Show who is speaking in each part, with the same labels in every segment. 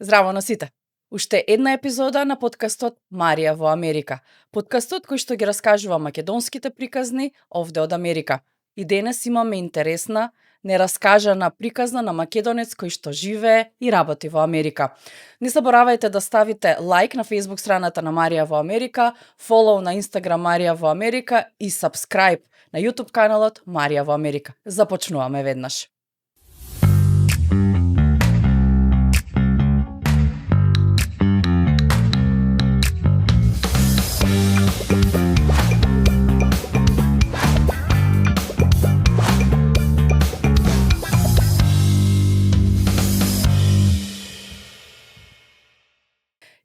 Speaker 1: Здраво на сите! Уште една епизода на подкастот Марија во Америка. Подкастот кој што ги раскажува македонските приказни овде од Америка. И денес имаме интересна, нераскажана приказна на македонец кој што живее и работи во Америка. Не заборавајте да ставите лайк на Facebook страната на Марија во Америка, фолоу на Instagram Марија во Америка и subscribe на YouTube каналот Марија во Америка. Започнуваме веднаш.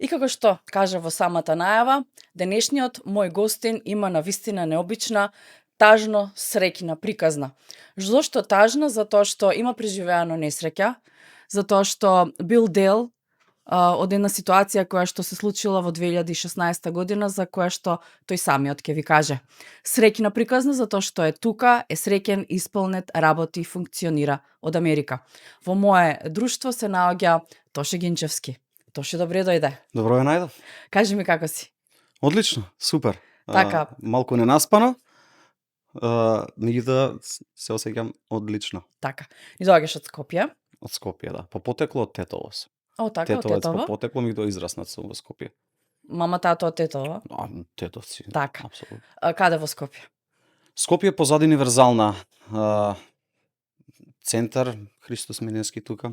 Speaker 1: И како што кажа во самата најава, денешниот мој гостин има навистина необична, тажно среќна приказна. Зошто тажна? Затоа што има преживеано несреќа, затоа што бил дел од една ситуација која што се случила во 2016 година, за која што тој самиот ќе ви каже. Среќна приказна затоа што е тука, е среќен, исполнет, работи, функционира од Америка. Во мое друштво се наоѓа Тоше Гинчевски. Тоше, добре дојде.
Speaker 2: Добро ве најдов.
Speaker 1: Кажи ми како си.
Speaker 2: Одлично, супер.
Speaker 1: Така.
Speaker 2: Малку ненаспано, меѓутоа се осеќам одлично.
Speaker 1: Така. И доаѓаш од Скопје.
Speaker 2: Од Скопје, да. По потекло од Тетово сум.
Speaker 1: О, така, од
Speaker 2: Тетовец
Speaker 1: Тетово.
Speaker 2: по потекло, меѓутоа израснат сум во Скопје.
Speaker 1: Мама, тато од Тетово.
Speaker 2: Тетовци.
Speaker 1: Така.
Speaker 2: Апсолутно.
Speaker 1: Каде во Скопје?
Speaker 2: Скопје позади универзална центар Христос Минески тука.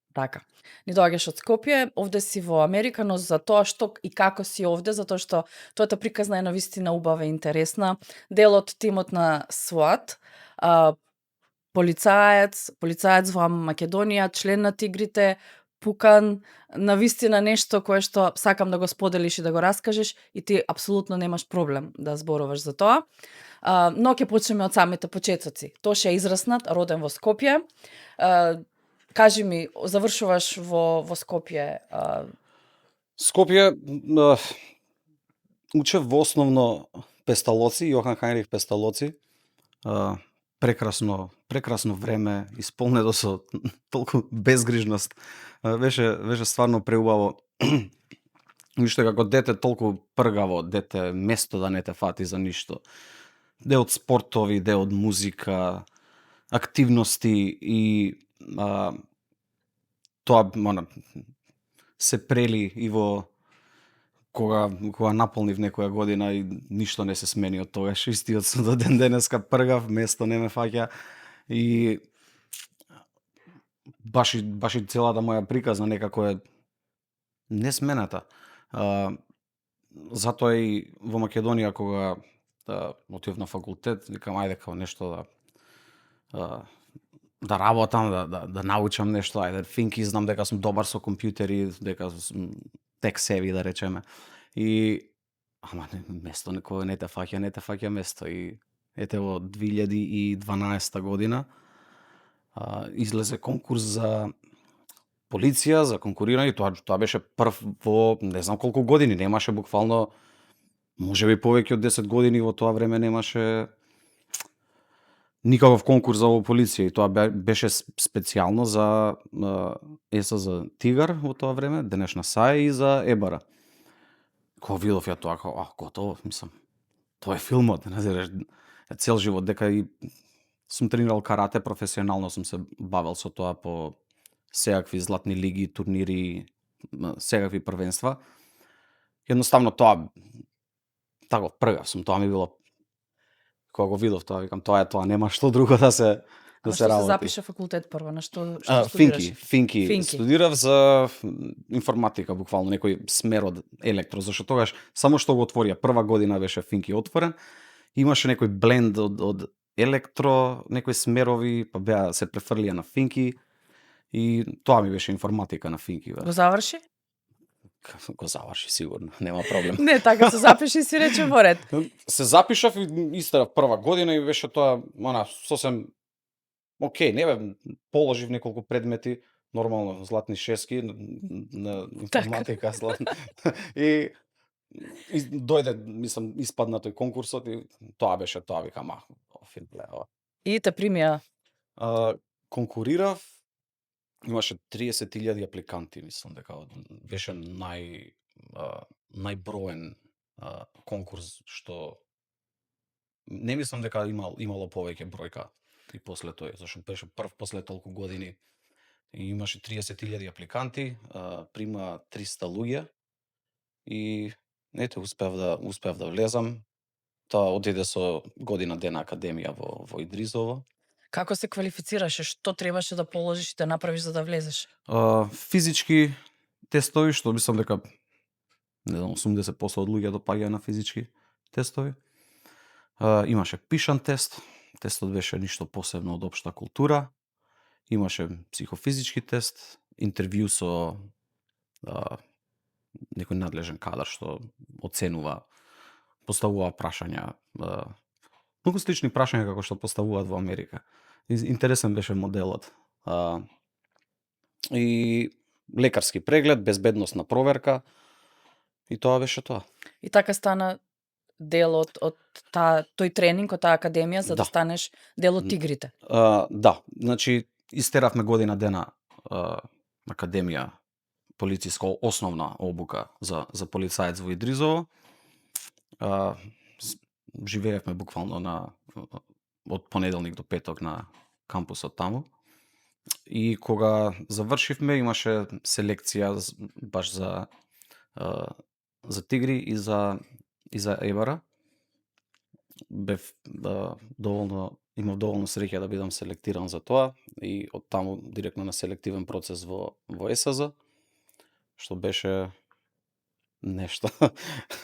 Speaker 1: Така. Ни доаѓаш од Скопје, овде си во Америка, но за тоа што и како си овде, затоа што твојата приказна е навистина убава и интересна. Дел од тимот на SWAT, полицаец во Македонија, член на Тигрите, пукан, навистина нешто кое што сакам да го споделиш и да го раскажеш и ти апсолутно немаш проблем да зборуваш за тоа. Но ќе почнеме од самите почетоци. Тоше е израснат, роден во Скопје. Кажи ми, завршуваш во Скопје?
Speaker 2: Скопје учев во основно Песталоци, Јохан Хајнрих Песталоци. Прекрасно време, исполнето со толку безгрижност. Беше стварно преубаво. Уште како дете толку пргаво дете, место да не те фати за ништо. Де од спортови, де од музика, активности и тоа се прели и во кога наполнив некоја година и ништо не се смени од тогаш. Истиот сум до ден денеска пргав, место не ме фаќа и баш и целата моја приказна некако е несмената. Затоа и во Македонија кога отидов на факултет, викам ајде као нешто да работам, да научам нешто, ајде финки, знам дека сум добар со компјутери, дека сум тек севи да речеме. И место некој не те фаќа место и ете во 2012 година излезе конкурс за полиција, за конкурирање, тоа беше прв во не знам колку години, немаше буквално можеби повеќе од 10 години во тоа време немаше никаков конкурс за полиција и тоа беше специјално за СЗ Тигар во тоа време, денешна САЕ и за ЕБР. Кога видов ја тоа, готово, мислам, тоа е филмот, знаеш, цел живот дека и сум тренирал карате, професионално сум се бавел со тоа по секакви златни лиги, турнири, секакви првенства. Едноставно тоа тако пргав сум, тоа ми било кога го видов тоа, викам тоа нема што друго да се
Speaker 1: Што се
Speaker 2: работи.
Speaker 1: запиша факултет прво, на што студираш?
Speaker 2: Финки. Студирав за информатика, буквално некој смер од електро, зашто тогаш само што го отворија, прва година беше Финки отворен, имаше некој бленд од електро, некои смерови, па беа се префрлија на Финки и тоа ми беше информатика на Финки.
Speaker 1: Го заврши?
Speaker 2: Го заврши сигурно, нема проблем.
Speaker 1: Не, така се запиши и си рече во ред.
Speaker 2: Се запишав и истерав прва година и беше тоа сосем окей, не бе, положив неколку предмети, нормално златни шески на информатика, и дојде, мислам, испадна тој конкурсот и тоа беше тоа, викам, финпле, ова.
Speaker 1: И те примија?
Speaker 2: Конкурирав, Имаше 30.000 апликанти, мислам дека беше најброен конкурс што не мислам дека имало повеќе бројка и после тој, зашто беше прв после толку години. И имаше 30.000 апликанти, прима 300 луѓе и ете успев да влезам. Тоа отиде со година дена академија во Идризово.
Speaker 1: Како се квалифицираше? Што требаше да положиш и да направиш за да влезеш?
Speaker 2: Физички тестови, што мислам дека не знам 80% од луѓето паѓаја на физички тестови. Имаше пишан тест, тестот беше ништо посебно од општа култура. Имаше психофизички тест, интервју со некој надлежен кадар што оценува, поставува прашања, многу слични прашања како што поставуваат во Америка. Интересен беше моделот. И лекарски преглед, безбедносна проверка и тоа беше тоа.
Speaker 1: И така стана дел од тој тренинг, од таа академија, за да
Speaker 2: Да.
Speaker 1: станеш дел од тигрите.
Speaker 2: Да, значи истеравме година дена академија полициска основна обука за полицаец во Идризово. Живеевме буквално од понеделник до петок на кампусот таму. И кога завршивме имаше селекција баш за тигри и за ебара. Имав доволно среќа да бидам селектиран за тоа и од таму директно на селективен процес во СЗ, што беше нешто.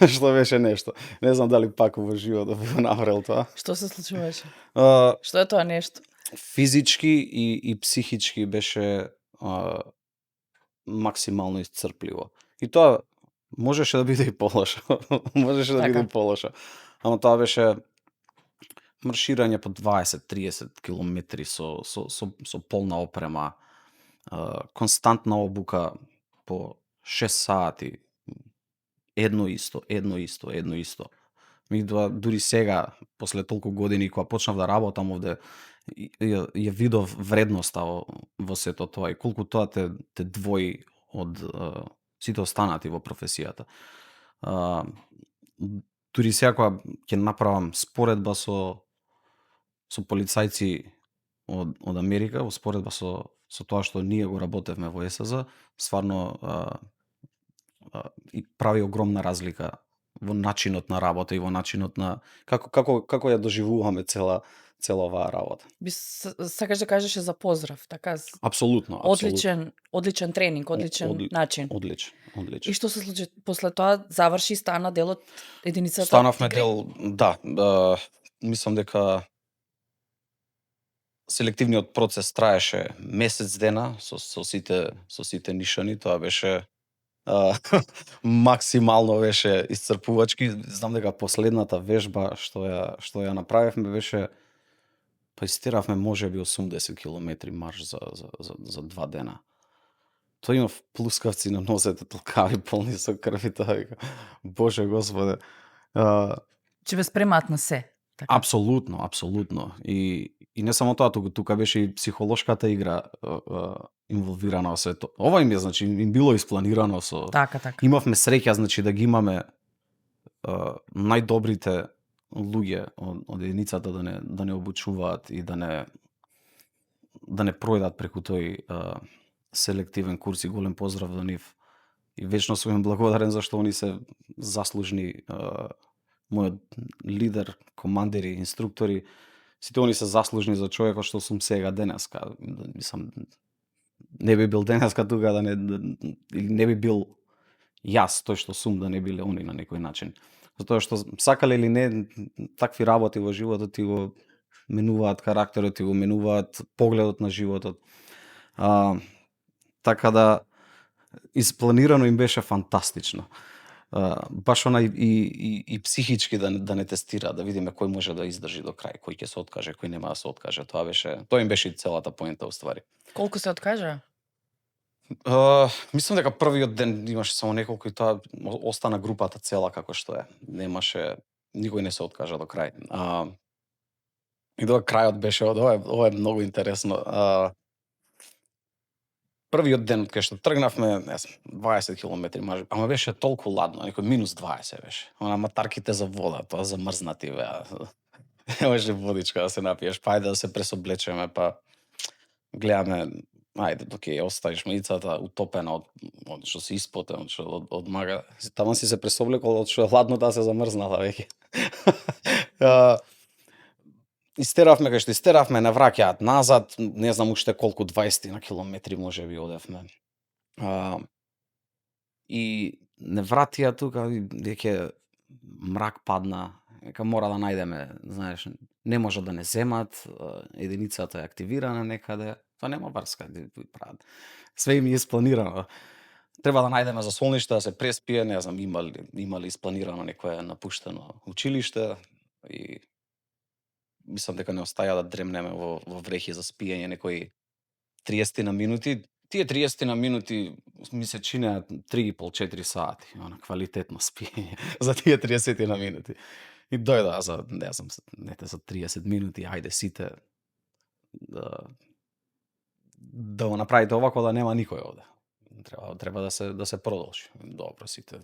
Speaker 2: Што беше нешто. Не знам дали пак во животот би го направил тоа.
Speaker 1: Што се случуваше?
Speaker 2: А,
Speaker 1: Што е тоа нешто?
Speaker 2: Физички и психички беше максимално исцрпливо. И тоа можеше да биде и полошо. Можеше да биде и полошо. Ама тоа беше марширање по 20-30 километри со полна опрема, константна обука по 6 сати, едно исто. Меѓутоа, дури сега, после толку години, кога почнав да работам овде, ја видов вредноста во сето тоа и колку тоа те двои од сите останати во професијата. Дури сега кога ќе направам споредба со полицајци од Америка, во споредба со тоа што ние го работевме во СЗ, стварно и прави огромна разлика во начинот на работа и во начинот на како ја доживуваме цела оваа работа.
Speaker 1: Сакаш да кажеш за поздрав, така?
Speaker 2: Апсолутно.
Speaker 1: Одличен тренинг, одличен начин.
Speaker 2: Одличен.
Speaker 1: И што се случи после тоа? Заврши и стана дел од единицата
Speaker 2: Станавме
Speaker 1: тигри?
Speaker 2: дел, да, мислам дека селективниот процес траеше месец дена со сите нишани, тоа беше максимално беше исцрпувачки. Знам дека последната вежба што ја направивме беше истеравме можеби 80 километри марш за 2 дена. Тоа имав плускавци на нозете, толкави полни со крв и тоа вика, Боже Господе.
Speaker 1: Че ве спремаат на се. Така.
Speaker 2: Апсолутно. И не само тоа, тука беше и психолошката игра инволвирана во сето. Ова им е, значи, им било испланирано со...
Speaker 1: Така.
Speaker 2: Имавме среќа, значи, да ги имаме најдобрите луѓе од единицата да не обучуваат и да не пројдат преку тој селективен курс и голем поздрав до нив. И вечно сум им благодарен зашто они се заслужни мојот лидер, командири, инструктори, сите они се заслужни за човекот што сум сега денеска. Мислам, не би бил денеска тука или не би бил јас тој што сум да не биле они на некој начин. Затоа што сакале или не, такви работи во животот ти го менуваат карактерот, ти го менуваат погледот на животот. Така да испланирано им беше фантастично. Баш она и психички да не тестира, да видиме кој може да издржи до крај, кој ќе се откаже, кој нема да се откаже. Тоа им беше и целата поента уствари.
Speaker 1: Колку се откажа?
Speaker 2: Мислам дека првиот ден имаше само неколку и тоа остана групата цела како што е. Немаше, никој не се откажа до крај. И тоа крајот беше, ова е многу интересно. првиот ден од кај што тргнавме, не знам, 20 километри, ама беше толку ладно, некој -20 беше. Она матарките за вода, тоа замрзнати беа. Не може водичка да се напиеш, па ајде да се пресоблечеме, па гледаме, ајде, окей, оставиш маицата утопена од што си испотен, од мага. Таман си се пресоблекол, од што е хладно, таа се замрзнала веќе. Истеравме кај што истеравме, не враќаат назад, не знам уште колку 20 на километри можеби одевме. И не вратија тука, веќе мрак падна, дека мора да најдеме, знаеш, не може да не земат, единицата е активирана некаде, тоа нема врска, прават. Све им е испланирано. Треба да најдеме засолниште да се преспие, не знам, имали испланирано некое напуштено училиште и мислам дека не остаја да дремнеме во врехи за спиење некои 30 на минути. Тие 30 на минути ми се чинеат 3,5-4 сати, она квалитетно спиење за тие 30 на минути. И дојдоа за, не знам, за 30 минути, ајде сите да го направите овако да нема никој овде. Треба да се продолжи. Добро, сите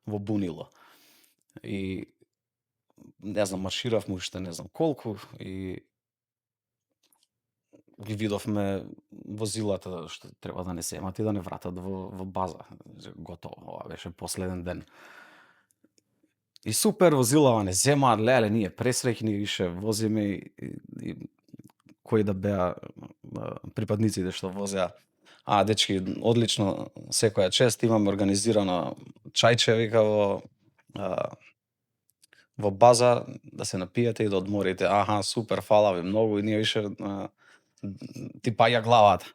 Speaker 2: во бунило. И не знам, марширавме уште не знам колку и ги видовме возилата што треба да не земат и да не вратат во база. Готово, ова беше последен ден. И супер, возилава не земаат, леле, ние пресреќни, више возиме и кои да беа припадниците што возеа. Дечки, одлично, секоја чест, имаме организирано чајче, вика, во база, да се напиете и да одморите. Супер, фала ви многу, и ние више ти паѓа главата.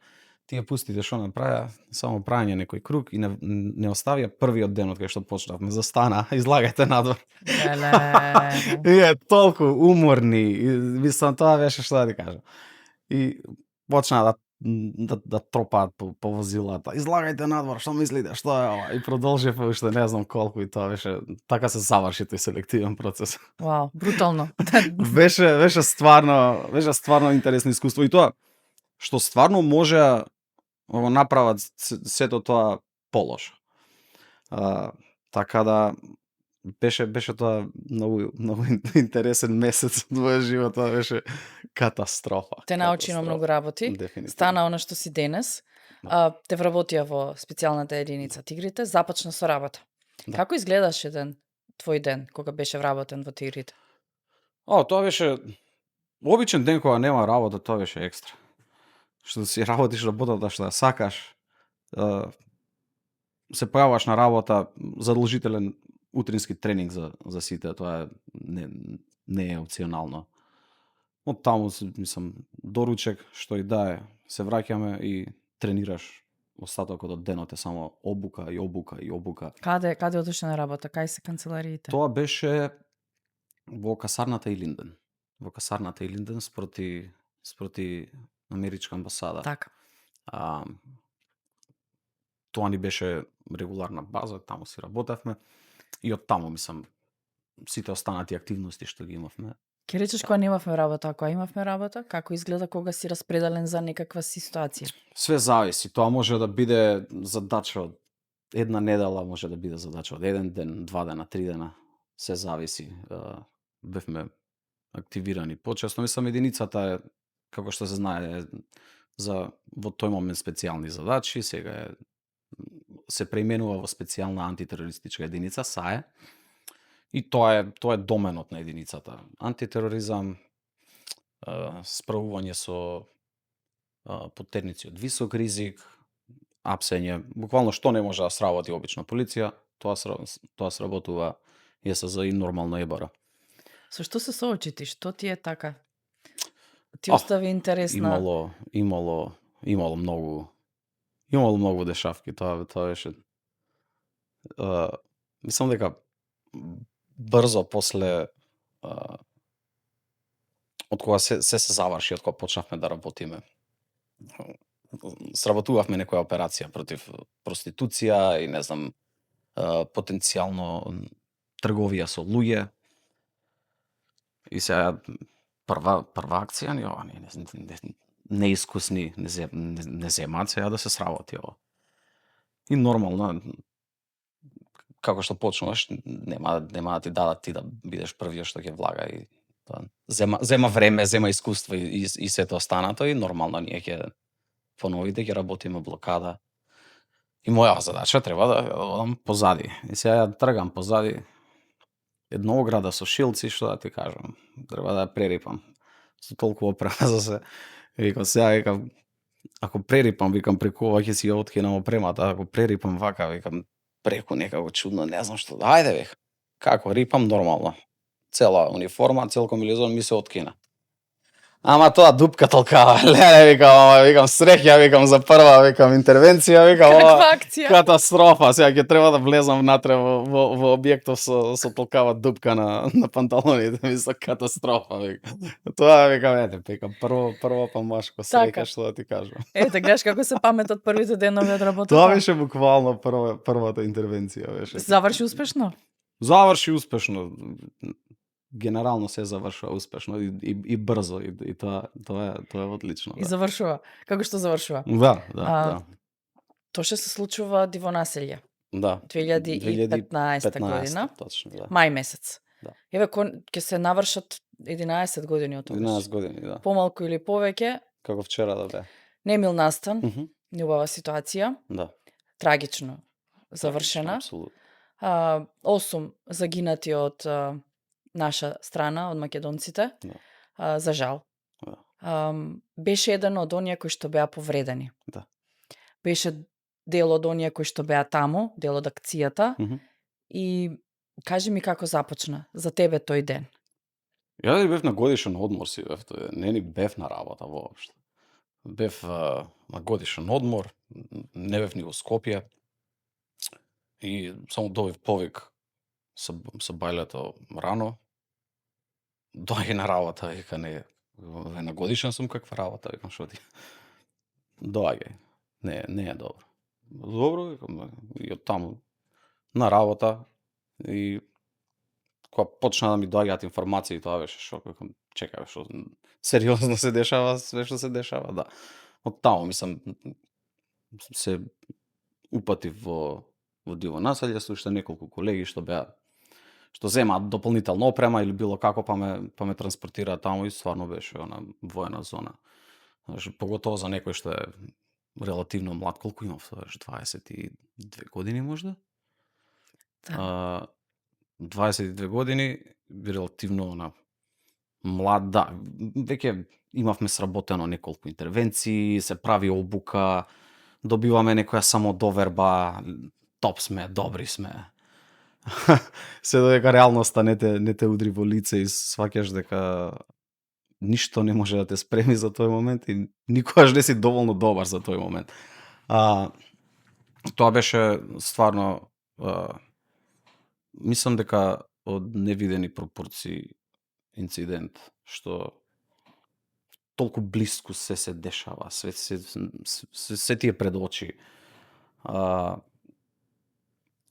Speaker 2: Тие пустите што направија, само прајање некој круг и не оставија првиот ден од кај што почнавме, застана, излагајте надвор. И е толку уморни, мислам, тоа беше што да ти кажам. И почнаа да тропаат по возилата. Излагајте надвор, што мислите, што е ова? И продолживме уште не знам колку, и тоа беше, така се заврши тој селективен процес.
Speaker 1: Вау, брутално.
Speaker 2: Беше стварно интересно искуство, и тоа што стварно може го направат сето тоа полошо. Така да беше тоа многу интересен месец од мојот живот, тоа беше катастрофа.
Speaker 1: Те научи на многу работи.
Speaker 2: Дефинитивно.
Speaker 1: Стана она што си денес. Те вработија во специјалната единица Тигрите, започна со работа.
Speaker 2: Да.
Speaker 1: Како изгледаше твој ден кога беше вработен во Тигрите?
Speaker 2: Тоа беше обичен ден кога нема работа, тоа беше екстра. Што си работиш работата што ја сакаш, се појаваш на работа, задолжителен утрински тренинг за сите, тоа не е опционално. Од таму, мислам, доручек, што и да е, се враќаме и тренираш остатокот од денот, е само обука и обука и обука.
Speaker 1: Каде одеше на работа? Кај се канцелариите?
Speaker 2: Тоа беше во касарната Илинден. Во касарната Илинден спроти Америчка амбасада.
Speaker 1: Така.
Speaker 2: Тоа ни беше регуларна база, таму си работевме и од таму, мислам, сите останати активности што ги имавме.
Speaker 1: Ке речеш кога немавме работа, а кога имавме работа, како изгледа кога си распределен за некаква ситуација?
Speaker 2: Све зависи, тоа може да биде задача од една недела, може да биде задача од еден ден, 2 дена, 3 дена, се зависи. Бевме активирани почесто, мислам, единицата е, како што се знае, во тој момент специјални задачи, сега се преименува во специјална антитерористичка единица, САЕ, и тоа е доменот на единицата. Антитероризам, справување со поттерници од висок ризик, апсење, буквално што не може да сработи обична полиција, тоа сработува ЈСЗ и нормално ЕБР.
Speaker 1: Со што се соочи ти? Што ти е така? Ти остави интересна...
Speaker 2: Имало многу дешавки, тоа беше. Мислам дека брзо после од кога се заврши, од кога почнавме да работиме, сработувавме некоја операција против проституција и не знам, потенцијално трговија со луѓе. И сега прва акција ни ова, неискусни, не земаат сега да се сработи ова. И нормално, како што почнуваш, нема да ти дадат ти да бидеш првиот што ќе влага и тоа. Зема време, зема искуство и сето останато и нормално ние ќе поновите ќе работиме блокада. И моја задача треба да одам позади. И сега ја тргам позади една ограда со шилци, што да ти кажам. Треба да ја прерипам. Со толку опрема за се. Викам сега, викам, ако прерипам, викам, преку ова ќе си ја откинам опремата, ако прерипам вака, викам, преку некако чудно, не знам што. Ајде век. Како рипам нормално. Цела униформа, цел комбинезон ми се откина. Ама тоа дупка толкава. Леле, викам среќа, викам за прва, викам интервенција, викам
Speaker 1: Каква акција?
Speaker 2: катастрофа. Сега ќе треба да влезам внатре во објектов со толкава дупка на панталоните, мисля катастрофа, викам. Тоа викам, ете, викам прво помашко среќа,
Speaker 1: Така.
Speaker 2: што да ти кажам.
Speaker 1: Ете, гледаш како се паметат првите денови од работата.
Speaker 2: Тоа беше буквално првата интервенција беше.
Speaker 1: Заврши успешно?
Speaker 2: Заврши успешно. Генерално се завршува успешно и брзо и тоа е одлично.
Speaker 1: И завршува. Како што завршува?
Speaker 2: Да.
Speaker 1: Тоа што се случува диво населје.
Speaker 2: Да.
Speaker 1: 2015 година.
Speaker 2: Точно, да.
Speaker 1: Мај месец.
Speaker 2: Да.
Speaker 1: Еве ќе се навршат 11 години од тоа.
Speaker 2: 11 години, да.
Speaker 1: Помалку или повеќе.
Speaker 2: Како вчера да бе.
Speaker 1: Немил настан,
Speaker 2: Мгм.
Speaker 1: неубава ситуација,
Speaker 2: Да.
Speaker 1: трагично завршена.
Speaker 2: Апсолутно.
Speaker 1: 8 загинати од наша страна, од македонците.
Speaker 2: Да.
Speaker 1: За жал.
Speaker 2: Да.
Speaker 1: Беше еден од оние кои што беа повредени.
Speaker 2: Да.
Speaker 1: Беше дел од оние кои што беа таму, дел од акцијата.
Speaker 2: Мгм.
Speaker 1: И кажи ми како започна за тебе тој ден.
Speaker 2: Ја бев на годишен одмор си бев, не ни бев на работа воопшто. Бев на годишен одмор, не бев ни во Скопје. И само добив повик со бајлето рано. Доаѓа на работа, вика не, на годишен сум, каква работа, викам шо ти. Доаѓај. Не е добро. Добро, викам, и од таму на работа и кога почна да ми доаѓаат информации, тоа беше шок, викам, чекај, што сериозно се дешава, све што се дешава, да. Од таму мислам се упатив во диво населје, со уште неколку колеги што земаат дополнителна опрема или било како па ме транспортираат таму и стварно беше она воена зона. Знаеш, поготово за некој што е релативно млад, колку имав, 22 години можда?
Speaker 1: Да.
Speaker 2: 22 години, релативно млад, да, веќе имавме сработено неколку интервенции, се прави обука, добиваме некоја самодоверба, топ сме, добри сме. Се додека реалноста не те удри во лице и сваќаш дека ништо не може да те спреми за тој момент и никогаш не си доволно добар за тој момент. Тоа беше стварно мислам дека од невидени пропорции инцидент, што толку блиску се дешава, се ти е пред очи.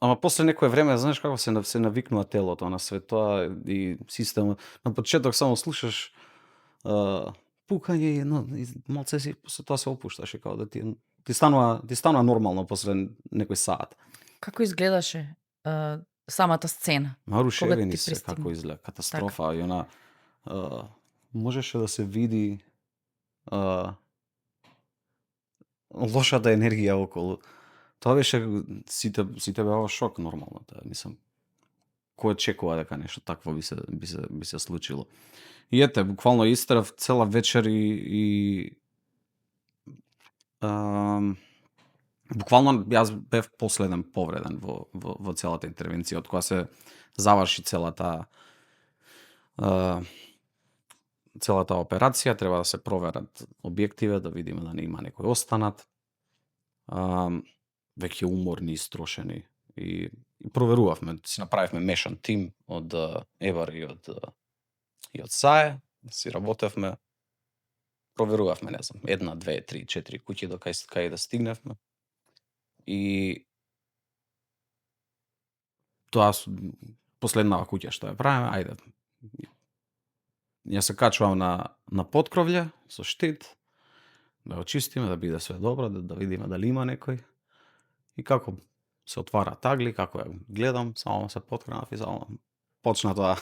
Speaker 2: Ама после некое време, знаеш како се навикнува телото на све тоа и системот. На почеток само слушаш пукање и малце си после тоа се опушташ и како да ти станува нормално после некој саат.
Speaker 1: Како изгледаше самата сцена?
Speaker 2: Нарушевени се
Speaker 1: пристигна?
Speaker 2: како изгледа, катастрофа и она можеше да се види лошата енергија околу. Тоа беше сите беа шок нормално, мислам. Кој очекува дека нешто такво би се случило. И ете, буквално истрав цела вечер и буквално јас бев последен повреден во целата интервенција, од која се заврши целата операција, треба да се проверат објективе, да видиме да не има некој останат. Веќе уморни, истрошени и проверувавме, си направивме мешан тим од ЕБАР и од САЕ, си работевме, проверувавме, не знам, 1, 2, 3, 4 куќи до кај да стигневме. И тоа последнава куќа што ја правиме, ајде. Ја се качувам на поткровље со штит да го чистиме, да биде све добро, да видиме дали има некој. И како се отвара тагли, како ја гледам, само се поткренав и само почна тоа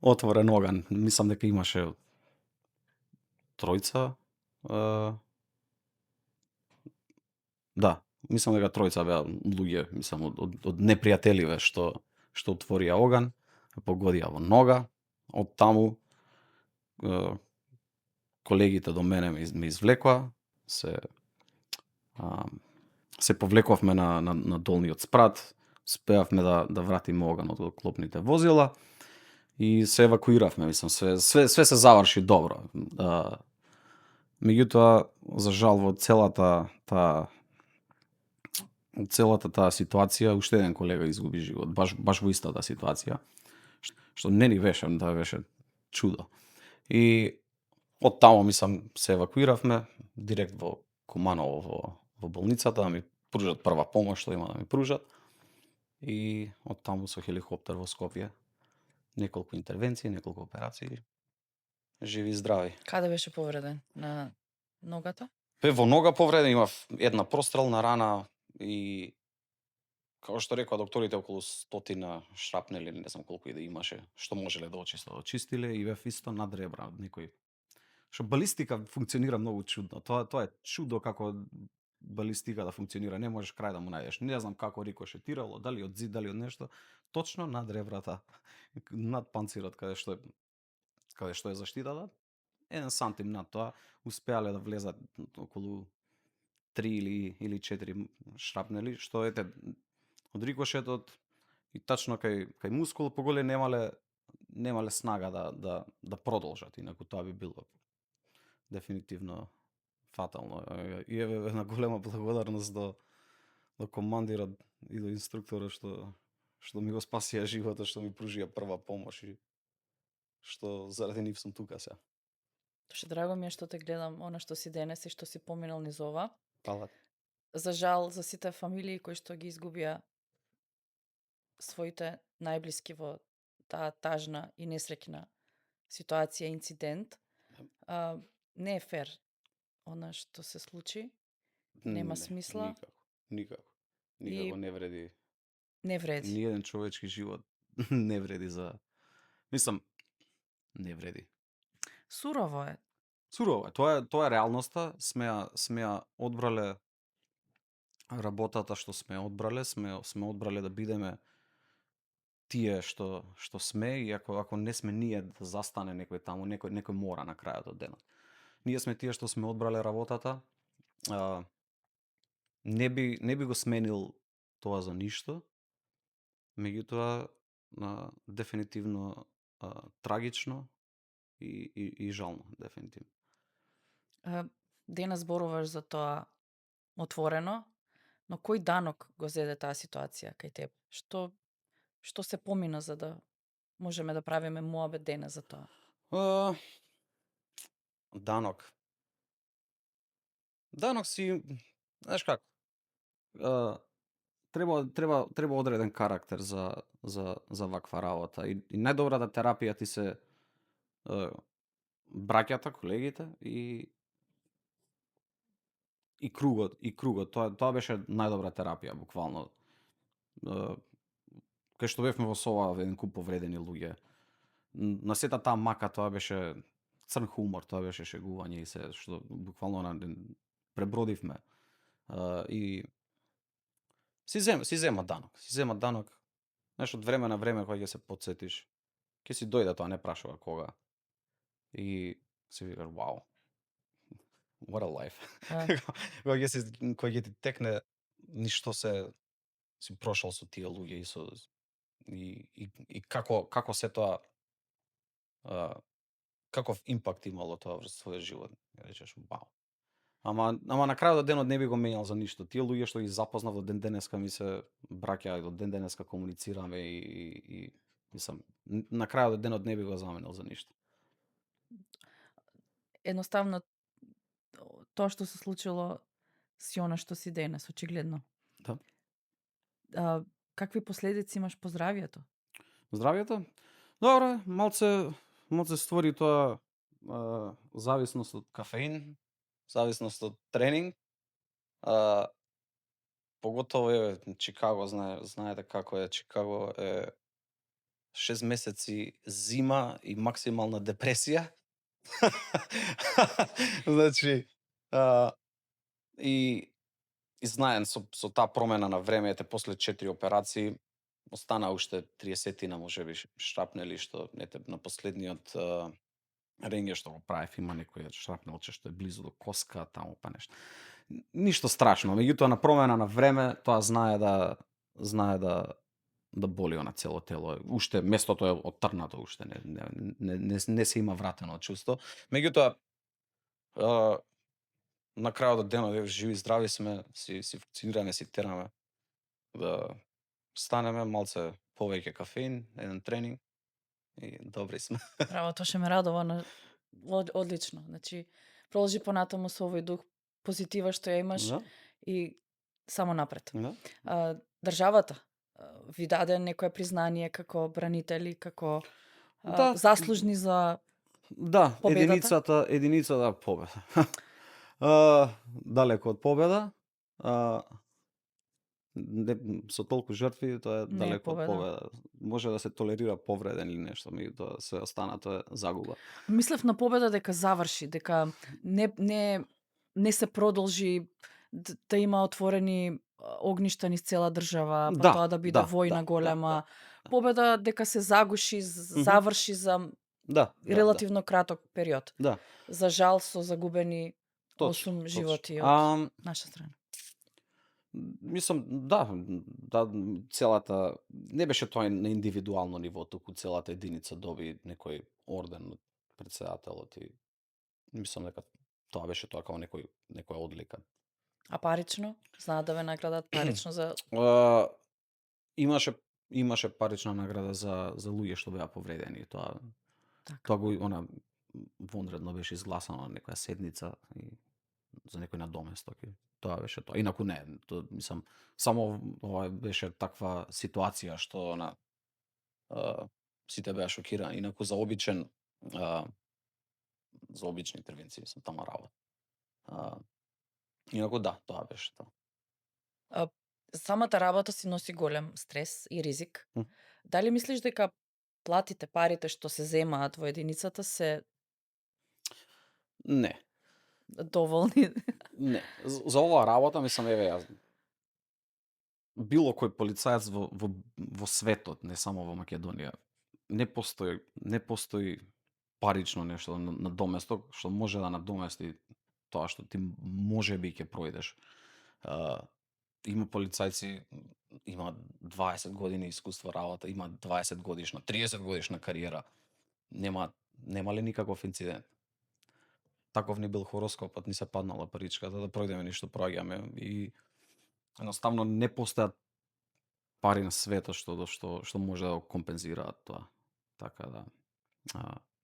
Speaker 2: отворен оган. Мислам дека имаше тројца, да, мислам дека тројца беа луѓе, мислам од непријателиве што отворија оган, погодија во нога, од таму колегите до мене ме извлекоа, се повлековме на долниот спрат, успеавме да вратиме оганот од клопните возила и се евакуиравме, мислам, све се заврши добро. Меѓутоа, за жал, во целата таа ситуација, уште еден колега изгуби живот, баш во истата ситуација, што не ни беше, да беше чудо. И од таму, мислам, се евакуиравме директ во Куманово во болницата да ми пружат прва помош што има да ми пружат. И од таму со хеликоптер во Скопје неколку интервенции, неколку операции, живи и здрави.
Speaker 1: Каде беше повреден? На ногата?
Speaker 2: Во нога повреден, имав една прострелна рана и како што рекоа докторите, околу 100 шрапнели, не знам колку и да имаше, што можеле да очистиле и бев исто над ребра, некој. Што балистика функционира многу чудно. Тоа е чудо како балистика да функционира, не можеш крај да му најдеш. Не знам како рикошетирало, дали од зид, дали од нешто, точно над ребрата, над панцирот каде што е заштитата. 1 сантим над тоа успеале да влезат околу 3 или 4 шрапнели, што ете од рикошетот и тачно кај мускул поголе немале снага да продолжат, инаку тоа би било дефинитивно фатално. И еве една голема благодарност до командирот и до инструкторот што ми го спасија животот, што ми пружија прва помош и што заради нив сум тука сега.
Speaker 1: Тоше драго ми е што те гледам, она што си денес и што си поминал низ ова.
Speaker 2: Пала.
Speaker 1: За жал за сите фамилии кои што ги изгубија своите најблиски во таа тажна и несреќна ситуација, инцидент, не е фер она што се случи, нема смисла.
Speaker 2: Никако
Speaker 1: И
Speaker 2: не вреди.
Speaker 1: не вреди.
Speaker 2: Ниеден човечки живот не вреди за... Мислам, не вреди.
Speaker 1: Сурово е.
Speaker 2: Сурово е. Тоа е реалноста. Смеа одбрале работата што сме одбрале, сме одбрале да бидеме тие што сме, и ако не сме ние да застане некој таму, некој мора на крајот од денот. Ние сме тие што сме одбрале работата. Не би го сменил тоа за ништо. Меѓутоа дефинитивно трагично и жално, дефинитивно.
Speaker 1: Денес зборуваш за тоа отворено, но кој данок го зеде таа ситуација кај теб? Што се помина за да можеме да правиме муабет денес за тоа?
Speaker 2: Данок. Данок си, знаеш како, треба одреден карактер за ваква работа. И најдобрата терапија ти се браќата, колегите и кругот. Тоа беше најдобра терапија, буквално. Кај што бевме во СОВА, еден куп повредени луѓе. На сета таа мака тоа беше црн хумор, тоа беше шегување и се што буквално пребродивме. И си зема данок. Знаеш, од време на време кога ќе се потсетиш, ќе си дојде тоа, не прашува кога. И си викаш, вау, what a life. Кога ќе ти текне ништо си прошол со тие луѓе и како се тоа каков импакт имало тоа врз својот живот. Речеш, вау. Ама на крајот од денот не би го менjал за ништо. Тие луѓе што ги запознав до ден денеска ми се браќа, до ден денеска комуницираме и мислам, на крајот од денот не би го заменил за ништо.
Speaker 1: Едноставно тоа што се случило си она што си денес, очигледно.
Speaker 2: Да.
Speaker 1: Какви последици имаш по здравјето?
Speaker 2: Здравјето? Добро, малце створи тоа зависност од кафеин, зависност од тренинг, а, поготово Чикаго, знаете како е Чикаго, е 6 месеци зима и максимална депресија. Значи, а, и и знаен со таа промена на време, после 4 операции, остана уште 30-тина можеби шрапнели што на последниот рентген што го правев има некој шрапнелче што е близу до коска, таму па нешто. Ништо страшно, меѓутоа на промена на време тоа знае да боли она цело тело. Уште местото е оттрнато, уште не се има вратено чувство. Меѓутоа, на крајот од денот живи здрави сме, си функционираме, си тераме да станеме малце повеќе кафеин, еден тренинг и добри сме.
Speaker 1: Браво, тоа ше ме радува на одлично. Значи, продолжи понатаму со овој дух, позитива што ја имаш
Speaker 2: Да,
Speaker 1: и само напред.
Speaker 2: да.
Speaker 1: Државата ви даде некое признание како бранители, како
Speaker 2: Да.
Speaker 1: заслужни за
Speaker 2: Да,
Speaker 1: победата?
Speaker 2: единицата победа. Далеко од победа. Со толку жртви тоа е
Speaker 1: Не е
Speaker 2: далеко од
Speaker 1: победа.
Speaker 2: победа. Може да се толерира повреден или нешто, меѓутоа се останато е загуба.
Speaker 1: Мислев на победа дека заврши, дека не се продолжи да има отворени огништа низ цела држава, па
Speaker 2: Да,
Speaker 1: тоа да биде
Speaker 2: да,
Speaker 1: војна
Speaker 2: да,
Speaker 1: голема.
Speaker 2: да.
Speaker 1: Победа дека се загуши, заврши за
Speaker 2: Да,
Speaker 1: релативно краток период.
Speaker 2: да,
Speaker 1: За жал со загубени
Speaker 2: точно,
Speaker 1: 8 животи
Speaker 2: точно.
Speaker 1: од наша страна.
Speaker 2: Мислам, да, целата не беше тоа на индивидуално ниво, туку целата единица доби некој орден од претседателот и мислам дека тоа беше тоа како некоја одлика.
Speaker 1: А парично? Знаат да ве наградат парично за
Speaker 2: Имаше парична награда за луѓе што беа повредени, тоа
Speaker 1: така.
Speaker 2: го вонредно беше изгласано на некоја седница и за некој надоместок и тоа беше тоа. Инаку не, мислам само ова беше таква ситуација што сите беа шокирани, инаку за обични интервенции, мислам тама работа. Инаку да, тоа беше тоа.
Speaker 1: Самата работа си носи голем стрес и ризик.
Speaker 2: Мгм.
Speaker 1: Дали мислиш дека платите, парите што се земаат во единицата се
Speaker 2: Не,
Speaker 1: доволни?
Speaker 2: не. За оваа работа мислам јас било кој полицаец во светот, не само во Македонија, не постои парично нешто на доместок што може да надомести тоа што ти можеби ќе пројдеш. Има полицајци, има 20 години искуство работа, има 20 годишна, 30 годишна кариера. Нема ли никаков инцидент? Таков ни бил хороскопот, ни се паднала паричката да пројдеме ништо проаѓаме и едноставно не постојат пари на светот што може да го компензираат тоа. Така да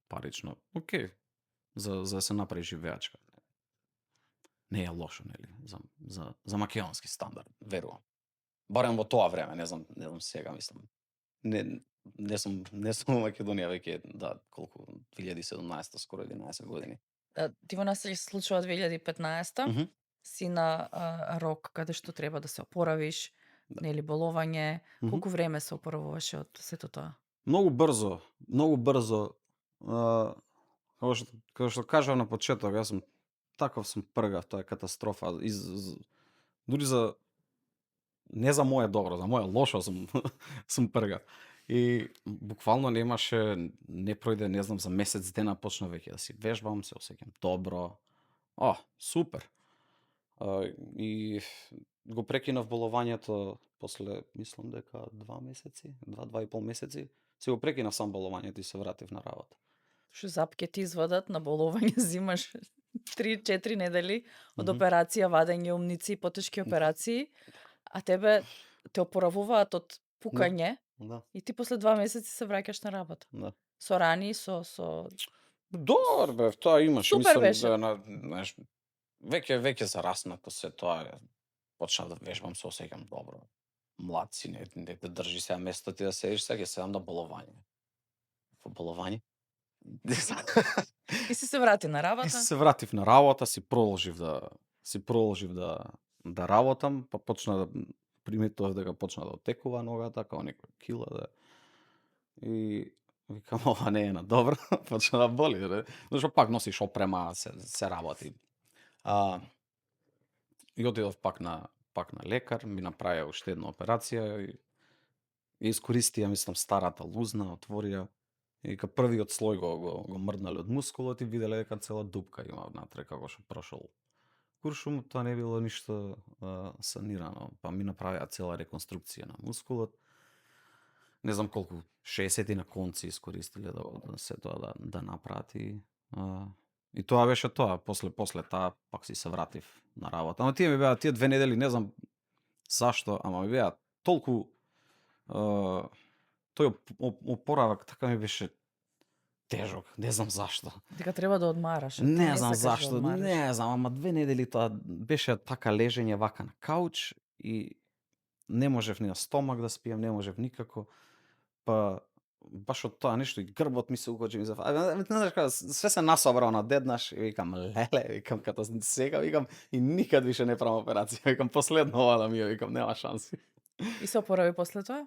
Speaker 2: парично, окей, за да се направи живеачка. Не е лошо, нели, за македонски стандард, верувам. Барем во тоа време, не знам сега, мислам. Не сум во Македонија веќе, да, колку, 2017, скоро 11 години.
Speaker 1: Ти во нас се случува 2015
Speaker 2: Мгм.
Speaker 1: си на рок каде што треба да се oporaviš,
Speaker 2: Да.
Speaker 1: нели боловање.
Speaker 2: Мгм.
Speaker 1: Колку време се oporavуваше од сето тоа?
Speaker 2: Многу брзо, многу брзо. Како што кажав на почеток, јас сум пргав, тоа е катастрофа. Дури не за моје добро, за моје лошо сум пргав. И буквално не пројде, не знам, за месец дена почнав веќе да си вежбам, се осеќам добро. Супер. И го прекинав боловањето после, мислам дека 2 месеци, 2 и пол месеци. Се го прекинав сам боловањето и се вратив на работа.
Speaker 1: Што запке ти извадат на боловање, зимаш 3-4 недели од
Speaker 2: Мгм.
Speaker 1: операција, вадење умници и потешки операции, а тебе те oporavуваат од пукање
Speaker 2: Да,
Speaker 1: и ти после 2 месеци се враќаш на работа.
Speaker 2: да.
Speaker 1: Со рани, со
Speaker 2: Добар бев, тоа имаше,
Speaker 1: Супер
Speaker 2: мислам
Speaker 1: беше.
Speaker 2: знаеш, веќе зараснато се тоа. Почнав да вежбам, се осеќам добро. Млад си, не те држи сега место ти да седиш, сега ќе седам на боловање. Во боловање?
Speaker 1: И си се врати на
Speaker 2: И
Speaker 1: работа.
Speaker 2: се вратив на работа, си продолжив да работам, па почна да приметував дека почна да отекува ногата, као некоја кила да. И викам ова не е на добро, почна да боли, зашто пак носиш опрема, се работи. И отидов пак на лекар, ми направија уште една операција и искористија, мислам, старата лузна, отворија. И вика првиот слој го мрднале од мускулот и виделе дека цела дупка има внатре како што прошол куршум, тоа не било ништо санирано, па ми направија цела реконструкција на мускулот. Не знам колку 60 на конци искористиле да се тоа да направат и тоа беше тоа. После таа пак си се вратив на работа. Ама тие 2 недели, не знам зашто, ама ми беа толку тој опоравак така ми беше тежок, не знам зашто.
Speaker 1: Дека треба да одмараш.
Speaker 2: Не знам зашто, не знам, ама 2 недели тоа беше така лежење вака на кауч и не можев ни на стомак да спијам, не можев никако. Па баш од тоа нешто и грбот ми се укочи, не знаеш како, све се насобрало на деднаш и викам леле, викам като сега, викам и никад више не правам операција, викам последно ова да ми ја, викам нема шанси.
Speaker 1: И се опорави после тоа?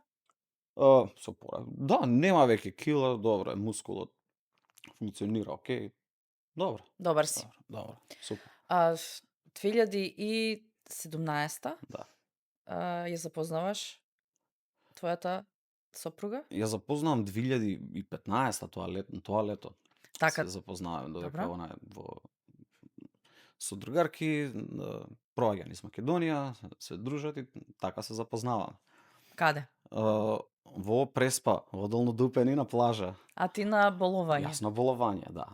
Speaker 2: Се опорави. Да, нема веќе кила, добро е, мускулот функционира окей. Добро.
Speaker 1: Добар си.
Speaker 2: Добро, супер.
Speaker 1: 2017
Speaker 2: Да.
Speaker 1: Ја запознаваш твојата сопруга?
Speaker 2: Ја запознавам 2015 тоа лето.
Speaker 1: Така.
Speaker 2: Се запознаваме додека
Speaker 1: Добро.
Speaker 2: она е со другарки, проаѓа низ Македонија, се дружат и така се запознаваме.
Speaker 1: Каде?
Speaker 2: Во Преспа, во Долнодупени на плажа.
Speaker 1: А ти на боловање?
Speaker 2: Јас на боловање, да.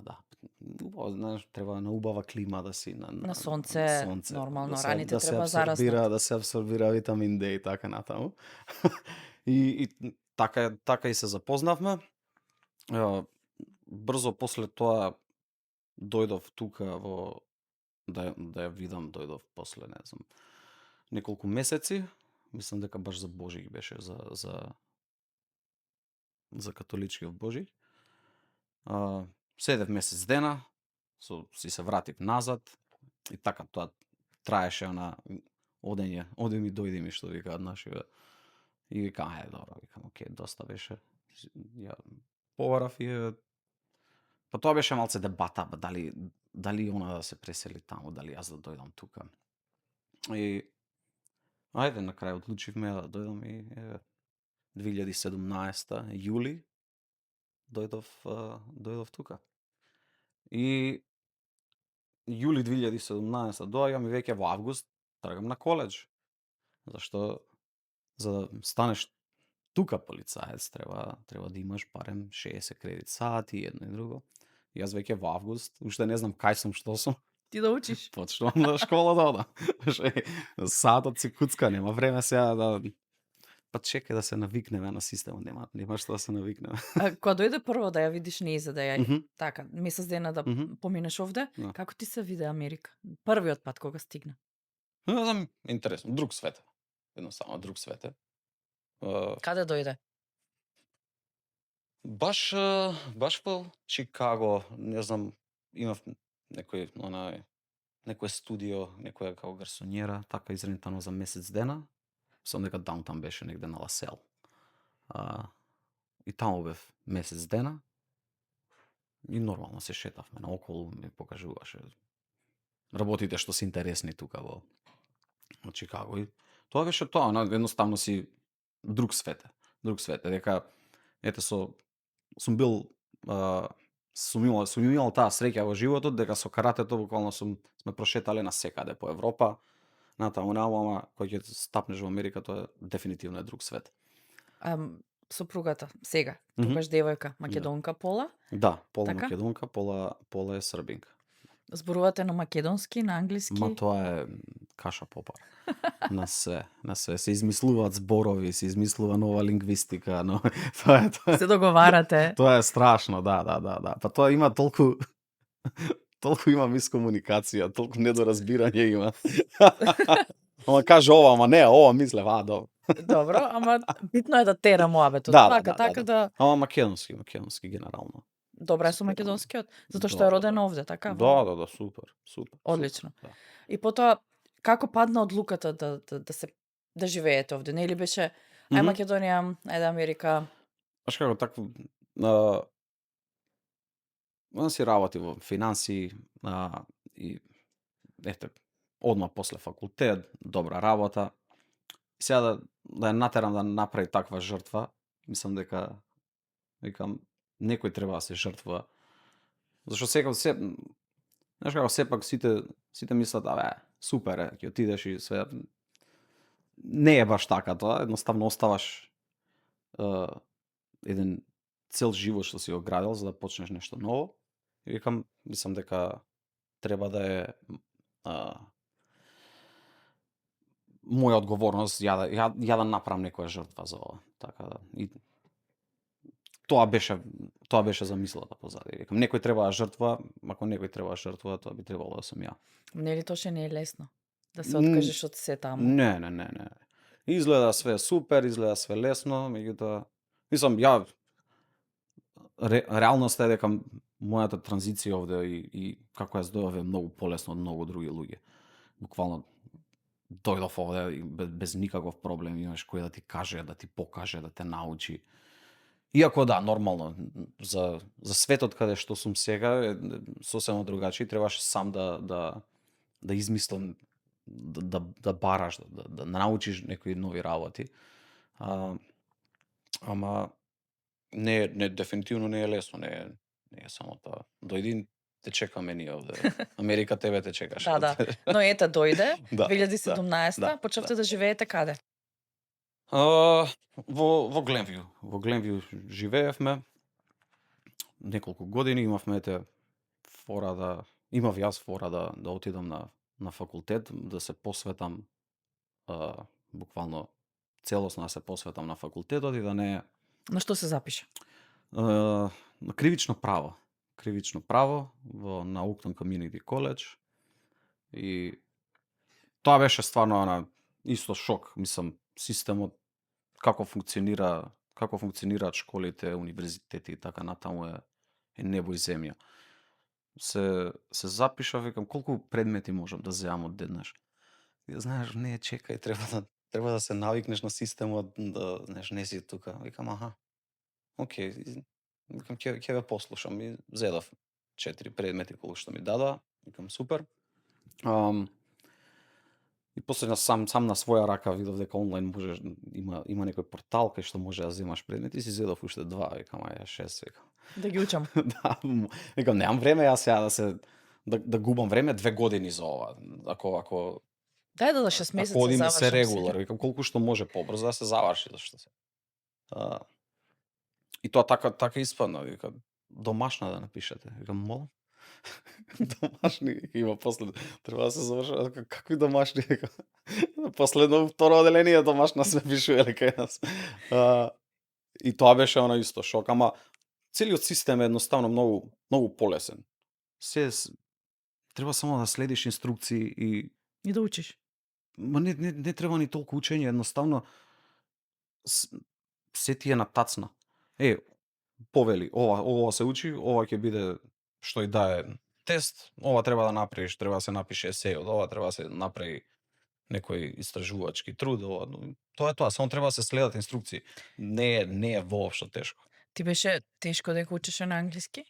Speaker 2: Знаеш, треба на убава клима да си
Speaker 1: На сонце, нормално, раните
Speaker 2: да
Speaker 1: треба
Speaker 2: се абсорбира,
Speaker 1: зараснат.
Speaker 2: да се абсорбира витамин D и така натаму. и така и се запознавме. Брзо после тоа дојдов тука да ја видам, дојдов после, не знам, неколку месеци. Мислам дека баш за Божик беше, за католичкиот Божик. Седев месец дена, си се вратив назад и така тоа траеше она одење, одем и дојдем и што викаат нашиве. И викам, ајде, добро, викам, окей, доста беше. Ја поварав и па тоа беше малце дебата, дали она да се пресели таму, дали јас да дојдам тука. И ајде, на крај одлучивме да дојдам и 2017 јули дојдов тука. И јули 2017 доаѓам и веќе во август тргам на коледж. Зашто за да станеш тука полицаец треба да имаш барем 60 кредит сати и едно и друго. Јас веќе во август, уште не знам кај сум, што сум.
Speaker 1: Ти да учиш?
Speaker 2: Почнувам на школа да одам. Сатот си куцка, нема време сега да. Па чекај да се навикнеме на системот, нема што да се навикнеме.
Speaker 1: Кога дојде прво да ја видиш нејзе, да ја така, месец дена да
Speaker 2: Мгм.
Speaker 1: поминеш овде,
Speaker 2: Да.
Speaker 1: како ти се виде Америка? Првиот пат кога стигна?
Speaker 2: Не знам, интересно, друг свет. Едноставно друг свет.
Speaker 1: Каде дојде?
Speaker 2: Баш во Чикаго, не знам, имав некој студио, некоја како гарсонјера, така изрентано за месец дена. Сам дека даунтаун беше негде на Ласел. И таму бев месец дена. И нормално се шетавме наоколу, ми покажуваше работите што се интересни тука во Чикаго. И тоа беше тоа, едноставно си друг свет. Дека ете сум бил сум имал таа среќа во животот дека со каратето буквално сме прошетале на секаде по Европа. Натаму, ама кога ќе стапнеш во Америка, тоа дефинитивно е друг свет.
Speaker 1: Сопругата, сега, тогаш девојка, македонка пола?
Speaker 2: Да, пола
Speaker 1: така?
Speaker 2: македонка, пола е србинка.
Speaker 1: Зборувате на македонски, на англиски?
Speaker 2: Ма тоа е каша попар. На се се измислуваат зборови, се измислува нова лингвистика, но тоа е.
Speaker 1: Се договарате.
Speaker 2: Тоа е страшно, да. Па тоа има толку има мискомуникација, толку недоразбирање има. Ама каже ова, ама не, ова мислев, добро.
Speaker 1: Добро, ама битно е да тера муабетот.
Speaker 2: Да.
Speaker 1: Така да.
Speaker 2: Ама македонски генерално.
Speaker 1: Добра е со
Speaker 2: Супер.
Speaker 1: македонскиот, затоа што
Speaker 2: Да,
Speaker 1: е
Speaker 2: да,
Speaker 1: роден
Speaker 2: да.
Speaker 1: овде, така?
Speaker 2: Да, супер, супер,
Speaker 1: Одлично.
Speaker 2: супер, да.
Speaker 1: И потоа, како падна одлуката да живеете овде? Нели беше ај
Speaker 2: Мгм.
Speaker 1: Македонија, ајде Америка?
Speaker 2: Знаеш како такво, а, он си работи во финансии, и ете, одма после факултет, добра работа. Сега да ја натерам да направи таква жртва, мислам дека викам некој треба да се жртвува. Зашто секој знаеш како сепак сите мислат абе супер е, ќе отидеш и све. Не е баш така тоа, едноставно оставаш еден цел живот што си го градел за да почнеш нешто ново. И викам, мислам дека треба да е а, моја одговорност ја да направам некоја жртва за ова. Така да и тоа беше замислата позади. Викам некој треба да жртва, ако некој треба да жртвува, тоа би требало да сум ја.
Speaker 1: Нели тоа ше не е лесно? Да се
Speaker 2: Н-
Speaker 1: откажеш од се таму?
Speaker 2: Не. Изгледа све супер, изгледа све лесно, меѓутоа мислам ја реалноста е дека мојата транзиција овде и како ја здојав е многу полесно од многу други луѓе. Буквално дојдов овде и без никаков проблем, имаш кој да ти каже, да ти покаже, да те научи. Иако да, нормално, за светот каде што сум сега е сосема другачи, требаше сам да измислам, да бараш, да научиш некои нови работи. Ама не дефинитивно не е лесно, не е само тоа. Дојди, те чекаме ние овде. Америка тебе те чекаш.
Speaker 1: Да. Но ете дојде,
Speaker 2: Да,
Speaker 1: 2017,
Speaker 2: да.
Speaker 1: почнавте да живеете каде?
Speaker 2: Во Гленвиу. Во Гленвиу живеевме неколку години, имав јас фора да отидам на факултет, да се посветам буквално целосно да се посветам на факултетот и да не
Speaker 1: На што се запиша?
Speaker 2: на кривично право. Кривично право на Oakland Community College и тоа беше стварно исто шок, мислам, системот како функционираат школите, универзитети и така натаму е небо и земја. Се запиша, викам колку предмети можам да земам одеднаш. И знаеш, не, чекај, треба да се навикнеш на системот, да знаеш, не си тука. Викам, аха. Океј, викам ќе ве послушам и зедов 4 предмети колку што ми дадоа. Викам супер. И после сам на своја рака видов дека онлайн можеш има некој портал кај што може да земаш предмети и си зедов уште 2, викам ај 6 викам.
Speaker 1: Да ги учам.
Speaker 2: Да, викам немам време јас сега да губам време 2 години за ова. Ако
Speaker 1: Дај да 6 месеца
Speaker 2: одиме
Speaker 1: завршам
Speaker 2: се
Speaker 1: си.
Speaker 2: регулар, викам колку што може побрзо да се заврши зашто се. И тоа така испадна, викам домашна да напишете. Викам молам. Домашни има после треба да се завршува какви домашни викам. Последно второ оделение домашна се пишува кај нас. И тоа беше исто шок, ама целиот систем е едноставно многу полесен. Треба само да следиш инструкции
Speaker 1: И да учиш.
Speaker 2: не треба ни толку учење, едноставно се ти е на тацна. Повели, ова се учи, ова ќе биде што и да е тест, ова треба да направиш, треба да се напише есејот, ова треба да се направи некој истражувачки труд, тоа е тоа, само треба да се следат инструкции. Не е воопшто тешко.
Speaker 1: Ти беше тешко дека учеше на англиски?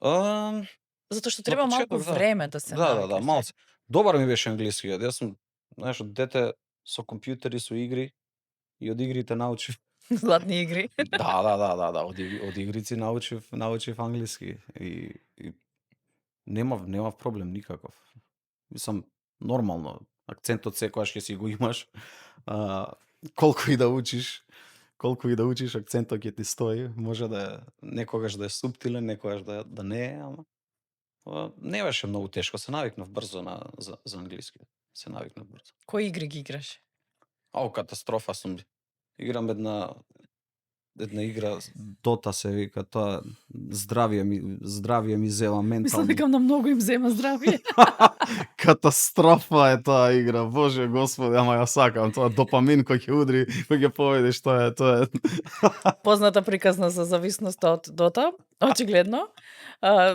Speaker 2: А,
Speaker 1: Затоа што
Speaker 2: на
Speaker 1: треба малку
Speaker 2: почеток, да.
Speaker 1: време да се
Speaker 2: Да,
Speaker 1: навикнеш.
Speaker 2: малце. Добар ми беше англискиот. Јас сум, знаеш, од дете со компјутери, со игри и од игрите научив.
Speaker 1: Златни игри.
Speaker 2: Да, од игрици научив англиски и немав проблем никаков. Мислам, нормално, акцентот секогаш ќе си го имаш, колку и да учиш, акцентот ќе ти стои, може да е некогаш да е суптилен, некогаш да не е, ама не беше многу тешко, се навикнав брзо за англиски. Се навикнав брзо.
Speaker 1: Кои игри ги играш?
Speaker 2: Катастрофа сум. Играм една една игра Дота се вика, тоа здравие ми зема
Speaker 1: Мислам
Speaker 2: ментално.
Speaker 1: дека на многу им зема здравие.
Speaker 2: Катастрофа е таа игра, Боже Господи, ама ја сакам, тоа допамин кој ќе удри, кој ќе победиш, тоа е.
Speaker 1: Позната приказна за зависноста од Дота, очигледно.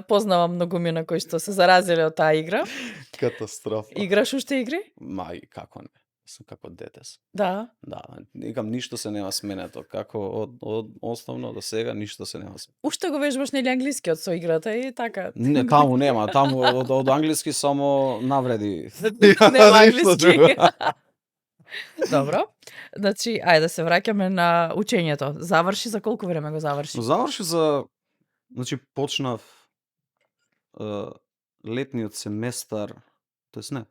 Speaker 1: Познавам многумина кои што се заразиле од таа игра.
Speaker 2: Катастрофа.
Speaker 1: Играш уште игри?
Speaker 2: Мај, како не. Сум како дете сум.
Speaker 1: Да.
Speaker 2: Да, никам ништо се нема сменето, како од основно до сега ништо се нема сменето.
Speaker 1: Уште го вежбаш нели англискиот со играта и така.
Speaker 2: Не, таму нема, таму од англиски само навреди.
Speaker 1: Нема
Speaker 2: Ништо
Speaker 1: англиски.
Speaker 2: друго.
Speaker 1: Добро. Значи, ајде да се враќаме на учењето. Заврши, за колку време го заврши?
Speaker 2: Заврши за... Значи, почнав летниот семестар, тоест не,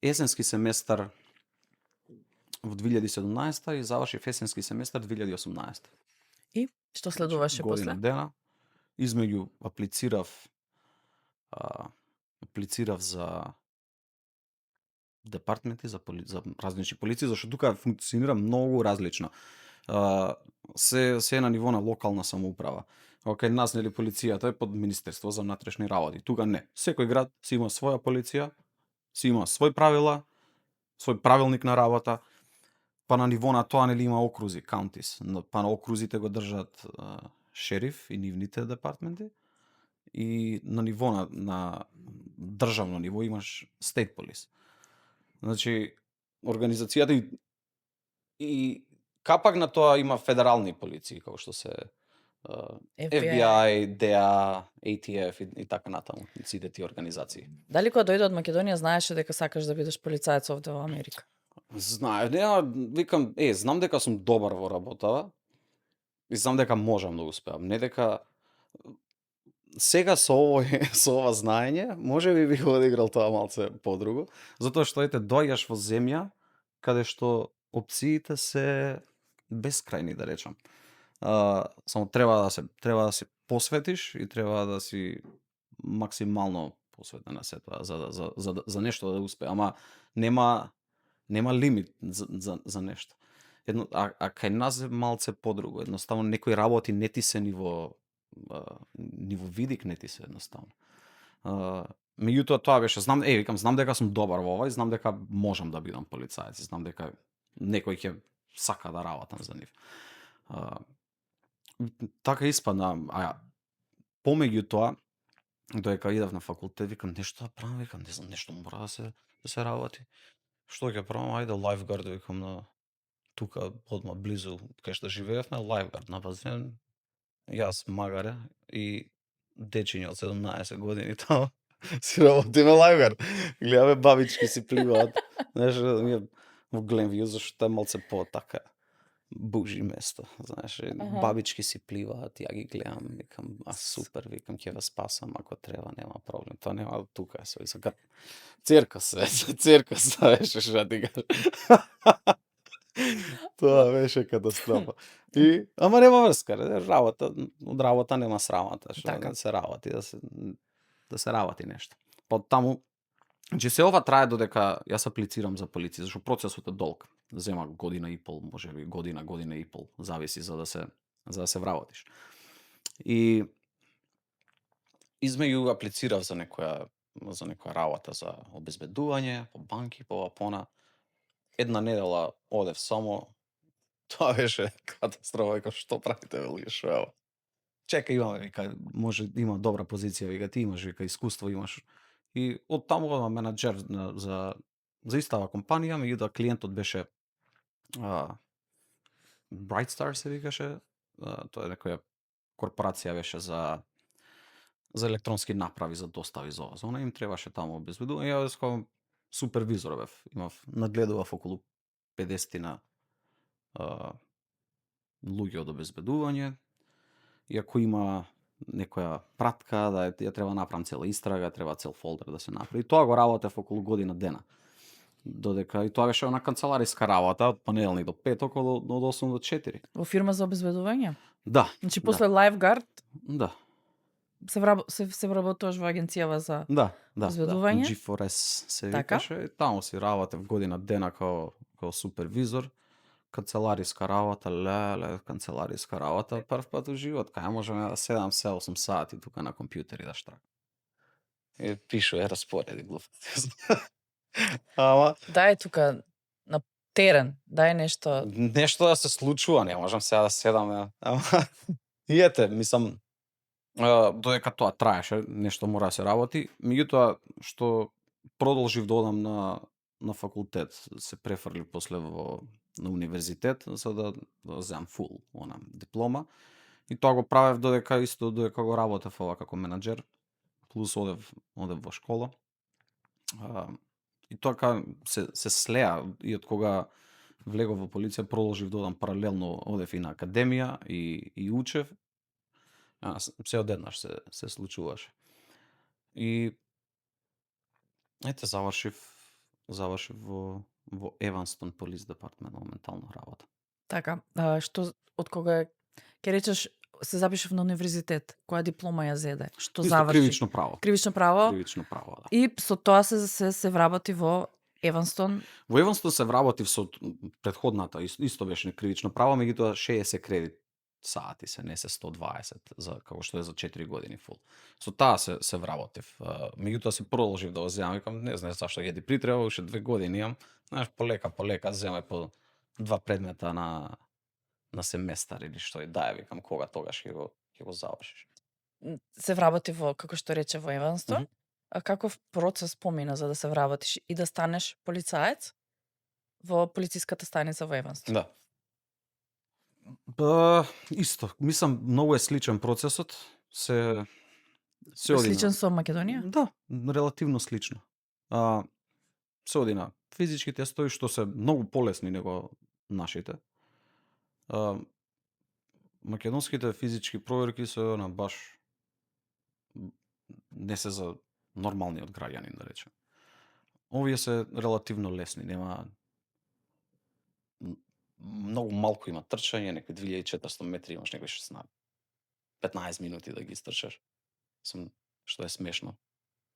Speaker 2: есенски семестар во 2017 и завршив есенски семестар 2018.
Speaker 1: И што следуваше
Speaker 2: Година
Speaker 1: после?
Speaker 2: дена. Измеѓу аплицирав за департменти, за различни полиции, зашто тука функционира многу различно. Се е на ниво на локална самоуправа. Кај нас, нели, полицијата е под Министерство за внатрешни работи. Тука не. Секој град си има своја полиција, си има свој правила, свој правилник на работа, па на ниво на тоа, нели, има окрузи, counties. Па на окрузите го држат шериф и нивните департменти, и на ниво на државно ниво имаш state police. Значи, организацијата и капак на тоа има федерални полиции, како што се FBI, DEA, ATF и така натаму, сите тие организации.
Speaker 1: Дали кога дојде од Македонија знаеше дека сакаш да бидеш полицаец овде во Америка?
Speaker 2: Знае, викам, знам дека сум добар во работава и знам дека можам да успеам. Не дека сега со ова знаење, може би го одиграл тоа малце подруго, затоа што доаѓаш во земја каде што опциите се бескрајни, да речам. Само треба да се посветиш и треба да си максимално посветен на се тоа за нешто да успее, ама нема лимит за нешто. Кај нас е малце подруго, едноставно некои работи не ти се ниво видик, не ти се едноставно. Меѓутоа тоа беше, знам дека сум добар во ова и знам дека можам да бидам полицаец, знам дека некој ќе сака да работам за нив. Така испадна, помеѓу тоа, додека идев на факултет, викам нешто да правам, викам не знам, нешто мора да се работи. Што ќе правам? Ајде лайфгард, викам, на тука одма близу кај што живеевме, лайфгард на базен. Јас магаре и дечиња од 17 години таму си работиме лайфгард. Гледаме бабички си пливаат. Знаеш, во Гленвију, зашто е малце по така бужи место, знаеш, бабички си пливаат, ја ги гледам, викам, супер, викам, ќе ве спасам ако треба, нема проблем. Тоа нема тука, се вика, циркус, беше што ти кажам. Тоа беше катастрофа. Ама нема врска, од работа нема срамата, што да се работи, да се работи нешто. Па таму, че се ова трае додека јас аплицирам за полиција, зашто процесот е долг. Зема година и пол, може би година и пол, зависи за да се вработиш. И измеѓу аплицирав за некоја работа за обезбедување, по банки, по апона. Една недела одев само, тоа беше катастрофа, вика, што правите, вели, шо е ова? Чека, имаме, вика, може, има добра позиција, вика, ти имаш, вика, искуство имаш. И од таму одам менаџер за истава компанија, меѓутоа клиентот беше Brightstar се викаше, тоа е некоја корпорација беше за електронски направи, за достави за ова зона, им требаше таму обезбедување. Јас како супервизор бев, надгледував околу 50 луѓе од обезбедување, и ако има некоја пратка, да ја треба направам цела истрага, треба цел фолдер да се направи. И тоа го работев околу година дена. Додека и тоа беше она канцелариска работа од понеделник до петок, од 8 до 4.
Speaker 1: Во фирма за обезбедување?
Speaker 2: Да.
Speaker 1: Значи после лайфгард
Speaker 2: Да.
Speaker 1: се вработуваш во агенцијава за обезбедување?
Speaker 2: G4S се викаше. Таму си работев година дена као супервизор, канцелариска работа, леле, канцелариска работа, прв пат во живот, кај можам да седам се 8 сати тука на компјутер и да штракам. Пишува распореди глупости. Ама
Speaker 1: Дај тука на терен, дај нешто.
Speaker 2: нешто да се случува, не можам сега да седам, ама и ете, мислам, додека тоа траеше, нешто мора да се работи, меѓутоа што продолжив да одам на факултет, се префрлив после на универзитет за да земам фул диплома, и тоа го правев додека го работев ова како менаџер, плюс одев во школа. И тоа се слеа, и од кога влегов во полиција продолжив да одам паралелно, одев и на академија и учев. Се одеднаш се случуваше. И ете, завршив во Еванстон Police Department моментално работа.
Speaker 1: Така, што од кога ќе речеш се запишав на универзитет, која диплома ја зеде? Што
Speaker 2: Исто
Speaker 1: заврши?
Speaker 2: кривично право.
Speaker 1: Кривично право.
Speaker 2: Кривично право, да.
Speaker 1: И со тоа се вработи во Еванстон.
Speaker 2: Во Еванстон се вработив со претходната, исто беше кривично право, меѓутоа 60 кредит сати се, не се 120, како што е за 4 години фул. Со таа се вработив. Меѓутоа се продолжив да го земам, викам, не знам зашто ќе ти притреба, уште 2 години имам, знаеш, полека земај по 2 предмета на семестар или што и да, викам, кога тогаш ќе го завршиш.
Speaker 1: Се вработи како што рече, во Еванстон. А каков процес помина за да се вработиш и да станеш полицаец во полициската станица во Еванстон?
Speaker 2: Да. Исто, мислам, многу е сличен процесот. Се оди
Speaker 1: Сличен со Македонија?
Speaker 2: Да, релативно слично. Се оди на физички тестови што се многу полесни него нашите. Македонските физички проверки се на баш не се за нормалниот граѓанин, да речем. Овие се релативно лесни, нема многу малку има трчање, некои 2400 метри имаш, некои 16 15 минути да ги истрчаш. Што е смешно.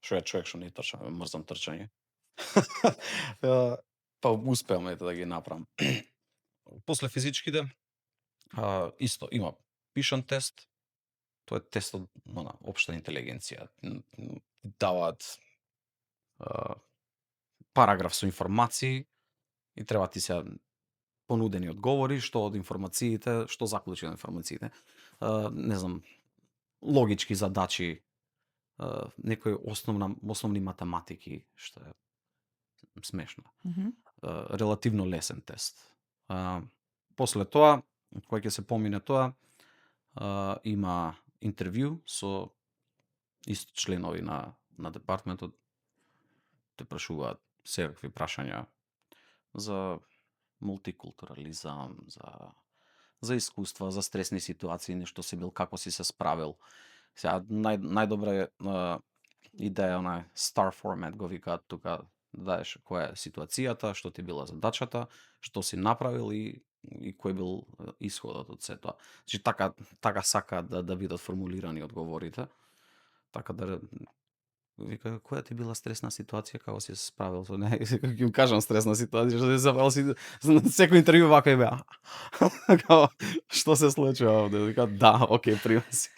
Speaker 2: Што е човек што не трча, мрзам трчање. Па успеам да ги направам. После физичките исто има пишан тест. Тоа е тестот на општа интелигенција. Даваат параграф со информации и треба ти се понудени одговори, што од информациите, што заклучи од информациите. Не знам, логички задачи, некои основни математики, што е смешно. Релативно лесен тест. После тоа, кога ќе се помине тоа, има интервју со исто членови на департментот. Те прашуваат секакви прашања за мултикултурализам, за искуства, за стресни ситуации, нешто си бил, како си се справил. Сега најдобра е идеја на star format, го викаат тука, даеш која е ситуацијата, што ти била задачата, што си направил и кој бил исходот од се тоа. Значи така сакаат да бидат формулирани одговорите. Така да вика, која ти била стресна ситуација, како си се справил со неа? Како ќе кажам стресна ситуација, што се справил си секој интервју вака е беа. Што се случува овде? Вика, да, окей, примам си.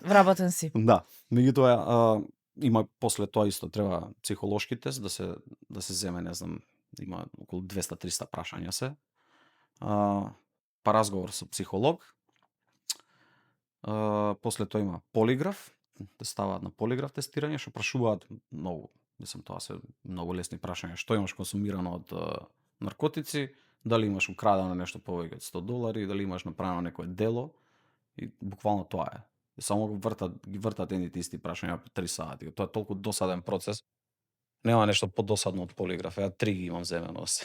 Speaker 1: Вработен си.
Speaker 2: Да. Меѓутоа има после тоа исто треба психолошки тест да се земе, не знам, има околу 200-300 прашања се. Па разговор со психолог. После тоа има полиграф, да ставаат на полиграф тестирање, што прашуваат многу, мислам, тоа се многу лесни прашања. Што имаш консумирано од наркотици, дали имаш украдено нешто повеќе од $100, дали имаш направено некое дело, и буквално тоа е. И само ги вртат едните исти прашања по 3 сати. Тоа е толку досаден процес. Нема нешто подосадно од полиграф. Ја 3 ги имам земено се.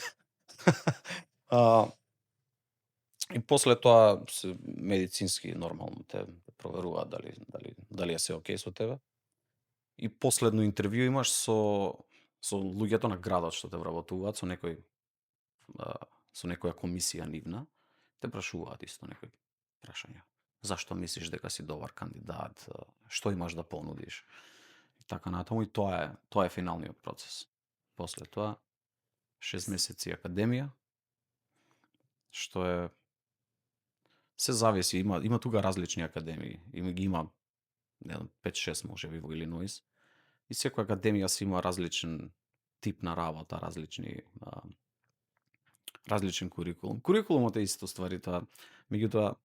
Speaker 2: И после тоа се медицински нормално те проверуваат дали е се окей со тебе. И последно интервју имаш со луѓето на градот што те вработуваат, со некоја комисија нивна, те прашуваат исто некои прашања. Зашто мислиш дека си добар кандидат? Што имаш да понудиш? И така натаму, и тоа е финалниот процес. После тоа 6 месеци академија, што е се зависи, има тука различни академии, има не знам 5-6 можеби во Илиноис. И секоја академија си има различен тип на работа, различен курикулум. Курикулумот е исто ствари тоа, меѓутоа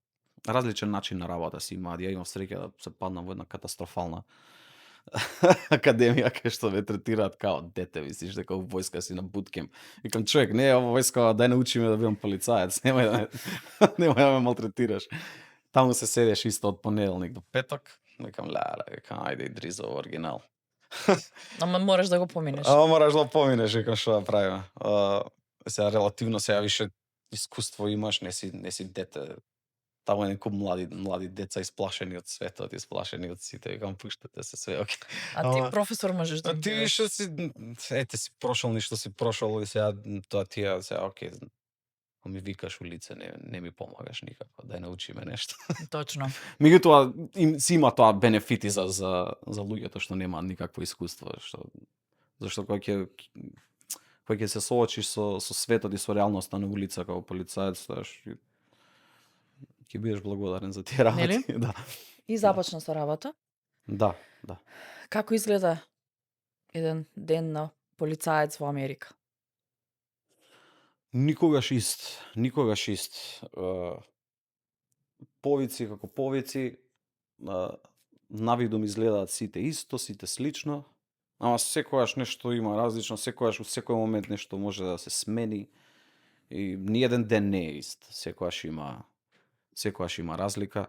Speaker 2: различен начин на работа си има. Ја имам среќа да се паднам во една катастрофална академија кај што ме третираат као дете, мислиш дека во војска си на буткемп. Викам човек, не е ова војска, дај научи ме да бидам полицаец, немој да ме, немој да ме малтретираш. Таму се седеш исто од понеделник до петок. Викам, викам, ајде и дризо оригинал.
Speaker 1: Ама мораш да го поминеш.
Speaker 2: Мораш да поминеш, викам што да правиме. Сега релативно сега више искуство имаш, не си дете. Таму е некој млади деца исплашени од светот, исплашени од сите. Викам, пуштате се све, окей.
Speaker 1: А ти професор можеш да
Speaker 2: ти више си, си прошол ништо си прошол и сега тоа тие сега окей. Ми викаш у лице, не ми помагаш никако, дај научи ме нешто.
Speaker 1: Точно.
Speaker 2: Меѓутоа си има тоа бенефити за луѓето што немаат никакво искуство, зашто кога ќе се соочиш со светот и со реалноста на улица како полицаец, ќе бидеш благодарен за тие работи.
Speaker 1: Нели?
Speaker 2: Да.
Speaker 1: И започна со работа.
Speaker 2: Да.
Speaker 1: Како изгледа еден ден на полицаец во Америка?
Speaker 2: Никогаш ист. Повици како повици, навидум изгледаат сите исто, сите слично, ама секогаш нешто има различно, секогаш во секој момент нешто може да се смени и ниеден ден не е ист. Секогаш има разлика.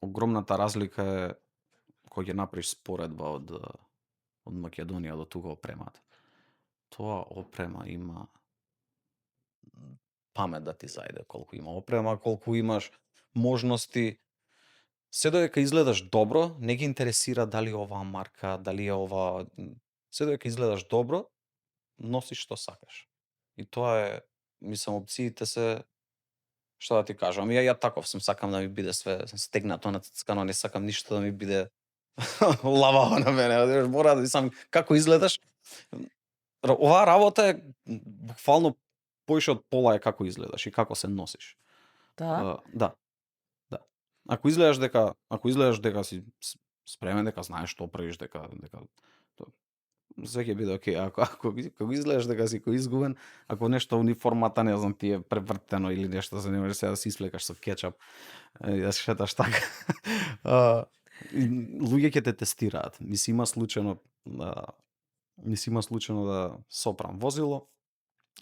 Speaker 2: Огромната разлика е кога ќе направиш споредба од Македонија до тука опремата. Тоа опрема има памет да ти зајде колку има опрема, колку имаш можности. Се додека изгледаш добро, не ги интересира дали оваа марка, дали е ова. Се додека изгледаш добро, носиш што сакаш. И тоа е, мислам, опциите се, што да ти кажам, ја таков сум, сакам да ми биде све стегнато, нацкано, не сакам ништо да ми биде лававо на мене. Мора да сам како изгледаш. Оваа работа е буквално поише од пола е како изгледаш и како се носиш.
Speaker 1: Да.
Speaker 2: Да. Ако изгледаш дека си спремен, дека знаеш што правиш, дека све ќе биде окей. Ако изгледаш дека си кој изгубен, ако нешто униформата не знам ти е превртено или нешто, за не можеш сега да се исплекаш со кетчап и да шеташ така. Луѓе ќе те тестираат. Ми си има случајно да сопрам возило,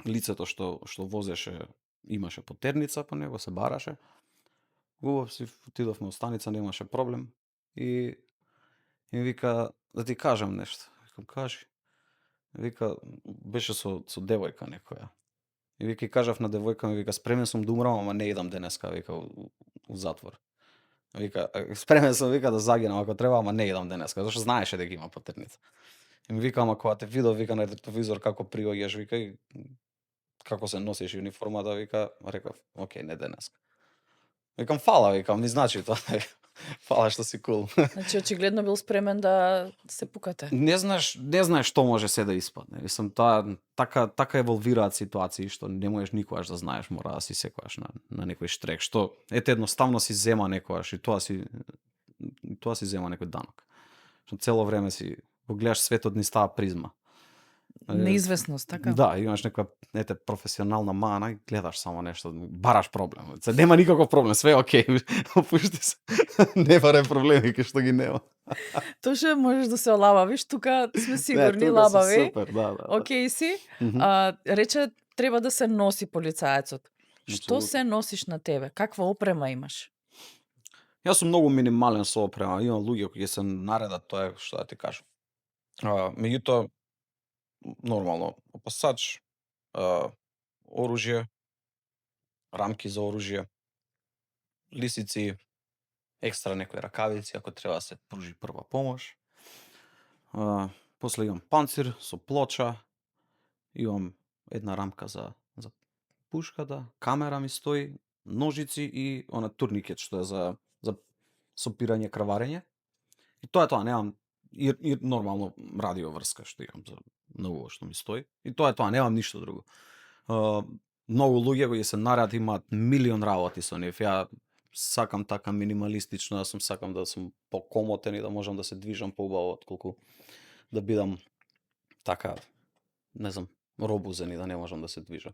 Speaker 2: лицето што возеше имаше потерница по него, се бараше. Убав си, отидовме од станица, немаше проблем. И ми вика, да ти кажам нешто. Викам, кажи. Вика, беше со девојка некоја. И вика, кажав на девојка ми, вика, спремен сум да умрам, ама не идам денеска, вика, у затвор. Вика, спремен сум, вика, да загинам ако треба, ама не идам денеска, зашто знаеше дека има потерница. И ми вика, ама кога те видов, вика, на ретровизор како приоѓаш, вика, и како се носиш униформата, вика, реков, окей, не денеска. Викам, фала, викам, ми значи тоа. Фала што си кул.
Speaker 1: Значи очигледно бил спремен да се пукате.
Speaker 2: Не знаеш што може се да испадне. Мислам, тоа така еволвираат ситуации што не можеш никогаш да знаеш, мора да си секогаш на некој штрек, што ете едноставно си зема некогаш и тоа си зема некој данок. Што цело време си го гледаш светот низ таа призма.
Speaker 1: Неизвестност, така?
Speaker 2: Да, имаш некоја професионална мана и гледаш само нешто, бараш проблем. Нема никаков проблем, све окей. Опушти се. Не баре проблеми кај што ги нема.
Speaker 1: Точно можеш да се олабавиш, тука сме сигурни,
Speaker 2: тука
Speaker 1: лабави.
Speaker 2: супер, да.
Speaker 1: Окей си. Рече треба да се носи полицаецот. Што се носиш на тебе? Каква опрема имаш?
Speaker 2: Јас сум многу минимален со опрема. Имам луѓе кои се наредат, тоа е што да ти кажам. Меѓутоа нормално опасач, оружје, рамки за оружје, лисици, екстра некои ракавици ако треба да се пружи прва помош. После имам панцир со плоча, имам една рамка за пушката, камера ми стои, ножици и она турникет што е за сопирање крварење. И тоа, немам и нормално радиоврска што имам за многу што ми стои. И тоа, немам ништо друго. Многу луѓе кои се нараат имаат милион работи со нив. Ја сакам така минималистично, јас сакам да сум покомотен и да можам да се движам поубаво отколку да бидам така, не знам, робузен и да не можам да се движам.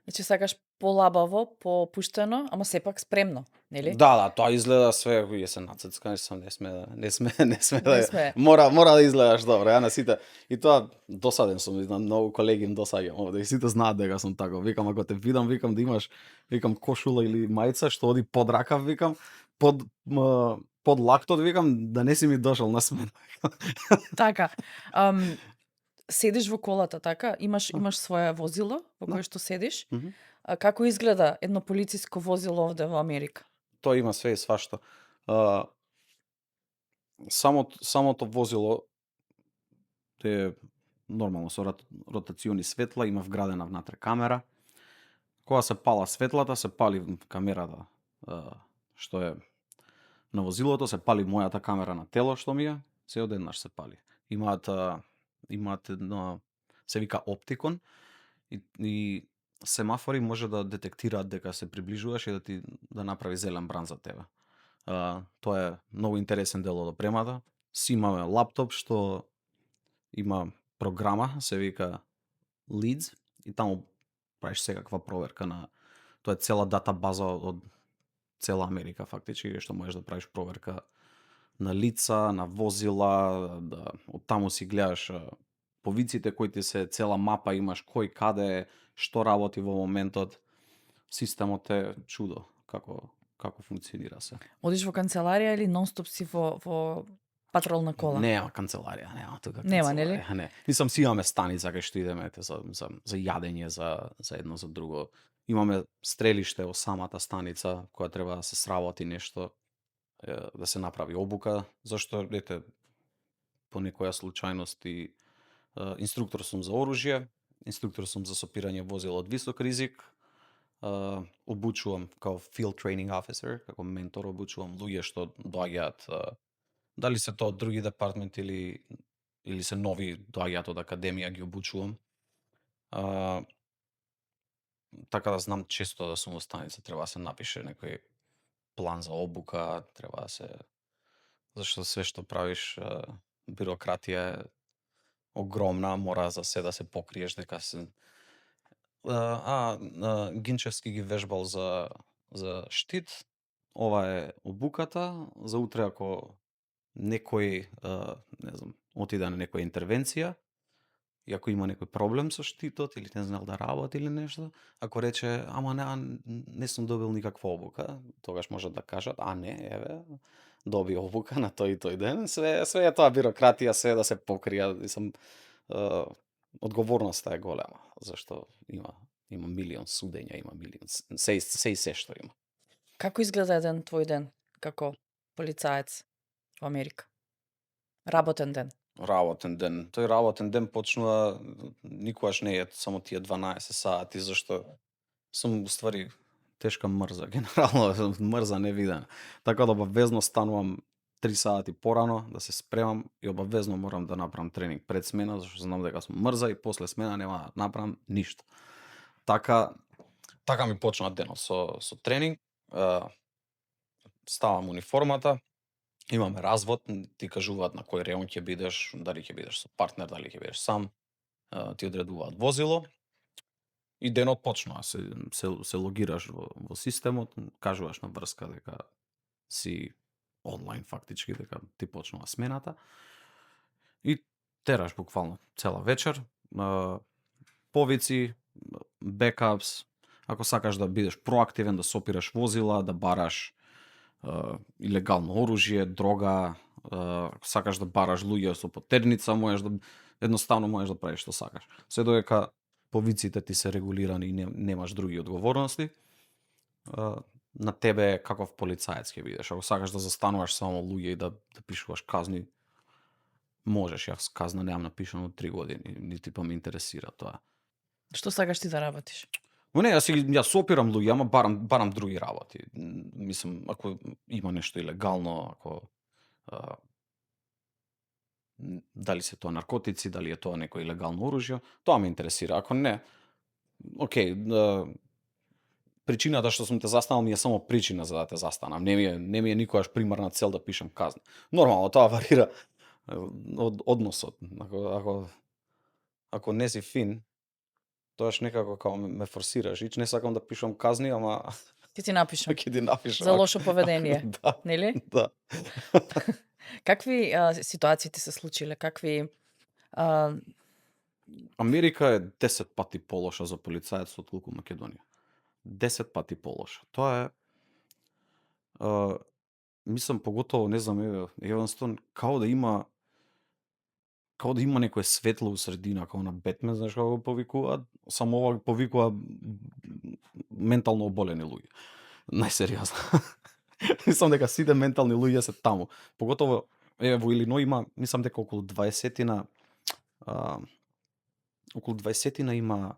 Speaker 1: Значи сакаш полабаво, попуштено, ама сепак спремно, нели?
Speaker 2: Да, тоа изгледа све кои се нацецка, не сме не сме
Speaker 1: Не
Speaker 2: да
Speaker 1: сме.
Speaker 2: мора да изгледаш добро. Ја на сите и тоа досаден сум, и на многу колеги им досаѓам овде и сите знаат дека сум таков. Викам ако те видам, викам да имаш, викам кошула или мајца што оди под ракав, викам, под лактот, викам да не си ми дошол на смена.
Speaker 1: Така, седиш во колата, така? Имаш свое возило во
Speaker 2: Да.
Speaker 1: кое што седиш.
Speaker 2: Мгм.
Speaker 1: Како изгледа едно полициско возило овде во Америка?
Speaker 2: Тоа има све и свашто. Самото возило е нормално со ротациони светла, има вградена внатре камера. Кога се пала светлата, се пали камерата што е на возилото, се пали мојата камера на тело што ми е, се одеднаш се пали. Имаат едно, се вика оптикон, и семафори може да детектираат дека се приближуваш и да направи зелен бран за тебе. Тоа е многу интересен дел од опремата. Си имаме лаптоп што има програма, се вика Leads, и таму правиш секаква проверка на... Тоа е цела дата база од цела Америка фактички, што можеш да правиш проверка на лица, на возила, да од таму си гледаш повиците кои ти се, цела мапа имаш кој каде е, што работи во моментот. Системот е чудо како функционира се.
Speaker 1: Одиш во канцеларија или нонстоп си во патролна кола?
Speaker 2: Нема канцеларија, нема тука
Speaker 1: Нема,
Speaker 2: канцеларија.
Speaker 1: нели?
Speaker 2: Не. Мислам си имаме станица кај што идеме за јадење, за едно за друго. Имаме стрелиште во самата станица која треба да се сработи нешто, да се направи обука, зашто ете по некоја случајност и инструктор сум за оружје, инструктор сум за сопирање возила од висок ризик, обучувам као field training officer, како ментор обучувам луѓе што доаѓаат, дали се тоа од други департменти или се нови, доаѓаат од академија, ги обучувам. Така да знам често да сум во станица, треба да се напише некој план за обука, треба да се... Зашто све што правиш, бирократија е огромна, мора за се да се покриеш дека се... Гинчевски ги вежбал за штит, ова е обуката, за утре ако некој, не знам, отиде на некоја интервенција, и ако има некој проблем со штитот или не знал да работи или нешто, ако рече, ама не сум добил никаква обука, тогаш можат да кажат, не, еве, доби обука на тој и тој ден. Све е тоа бирократија, све е да се покрија, одговорноста е голема, зашто има милион судења, има милион се и се што има.
Speaker 1: Како изгледа еден твој ден како полицаец во Америка? Работен ден.
Speaker 2: Работен ден. Тој работен ден почнува, никогаш не е само тие 12 сати, зашто сум уствари тешка мрза, генерално мрза невидена. Така да обавезно станувам 3 сати порано да се спремам и обавезно морам да направам тренинг пред смена, зашто знам дека сум мрза и после смена нема да направам ништо. Така ми почнува денот со тренинг. Ставам униформата, имаме развод, ти кажуваат на кој реон ќе бидеш, дали ќе бидеш со партнер, дали ќе бидеш сам, ти одредуваат возило и денот почнува. Се логираш во системот, кажуваш на врска дека си онлайн фактички, дека ти почнува смената и тераш буквално цела вечер, повици, бекапс, ако сакаш да бидеш проактивен, да сопираш возила, да бараш илегално оружје, дрога, ако сакаш да бараш луѓе со потерница, едноставно можеш да правиш што сакаш. Се додека повиците ти се регулирани и немаш други одговорности, на тебе каков полицаец ќе бидеш. Ако сакаш да застануваш само луѓе и да пишуваш казни, можеш. Јас казна немам напишано 3 години, нити па ме интересира тоа.
Speaker 1: Што сакаш ти да работиш?
Speaker 2: Не, јас сопирам луѓе, ама барам други работи. Мислам, ако има нешто илегално, ако дали се тоа наркотици, дали е тоа некој илегално оружје, тоа ме интересира. Ако не, окей, причината што сум те застанал ми е само причина за да те застанам. Не ми е никогаш примарна цел да пишам казна. Нормално, тоа варира од односот. Ако не си фин, тоаш некако као ме форсираш. Ич не сакам да пишам казни, ама
Speaker 1: Ќе ти напишам
Speaker 2: ќе ти напишам.
Speaker 1: за лошо поведение,
Speaker 2: Да,
Speaker 1: нели?
Speaker 2: да.
Speaker 1: Какви ситуации ти се случиле? Какви а,
Speaker 2: Америка е 10 пати полоша за полицаец отколку Македонија. 10 пати полоша. Тоа е мислам поготово, не знам, Еванстон као да има некое светло у средина, као на Бетмен, знаеш како го повикуваат, само ова го повикува ментално оболени луѓе. Најсериозно. Мислам дека сите ментални луѓе се таму. Поготово во Илиној има, мислам дека околу 20-тина има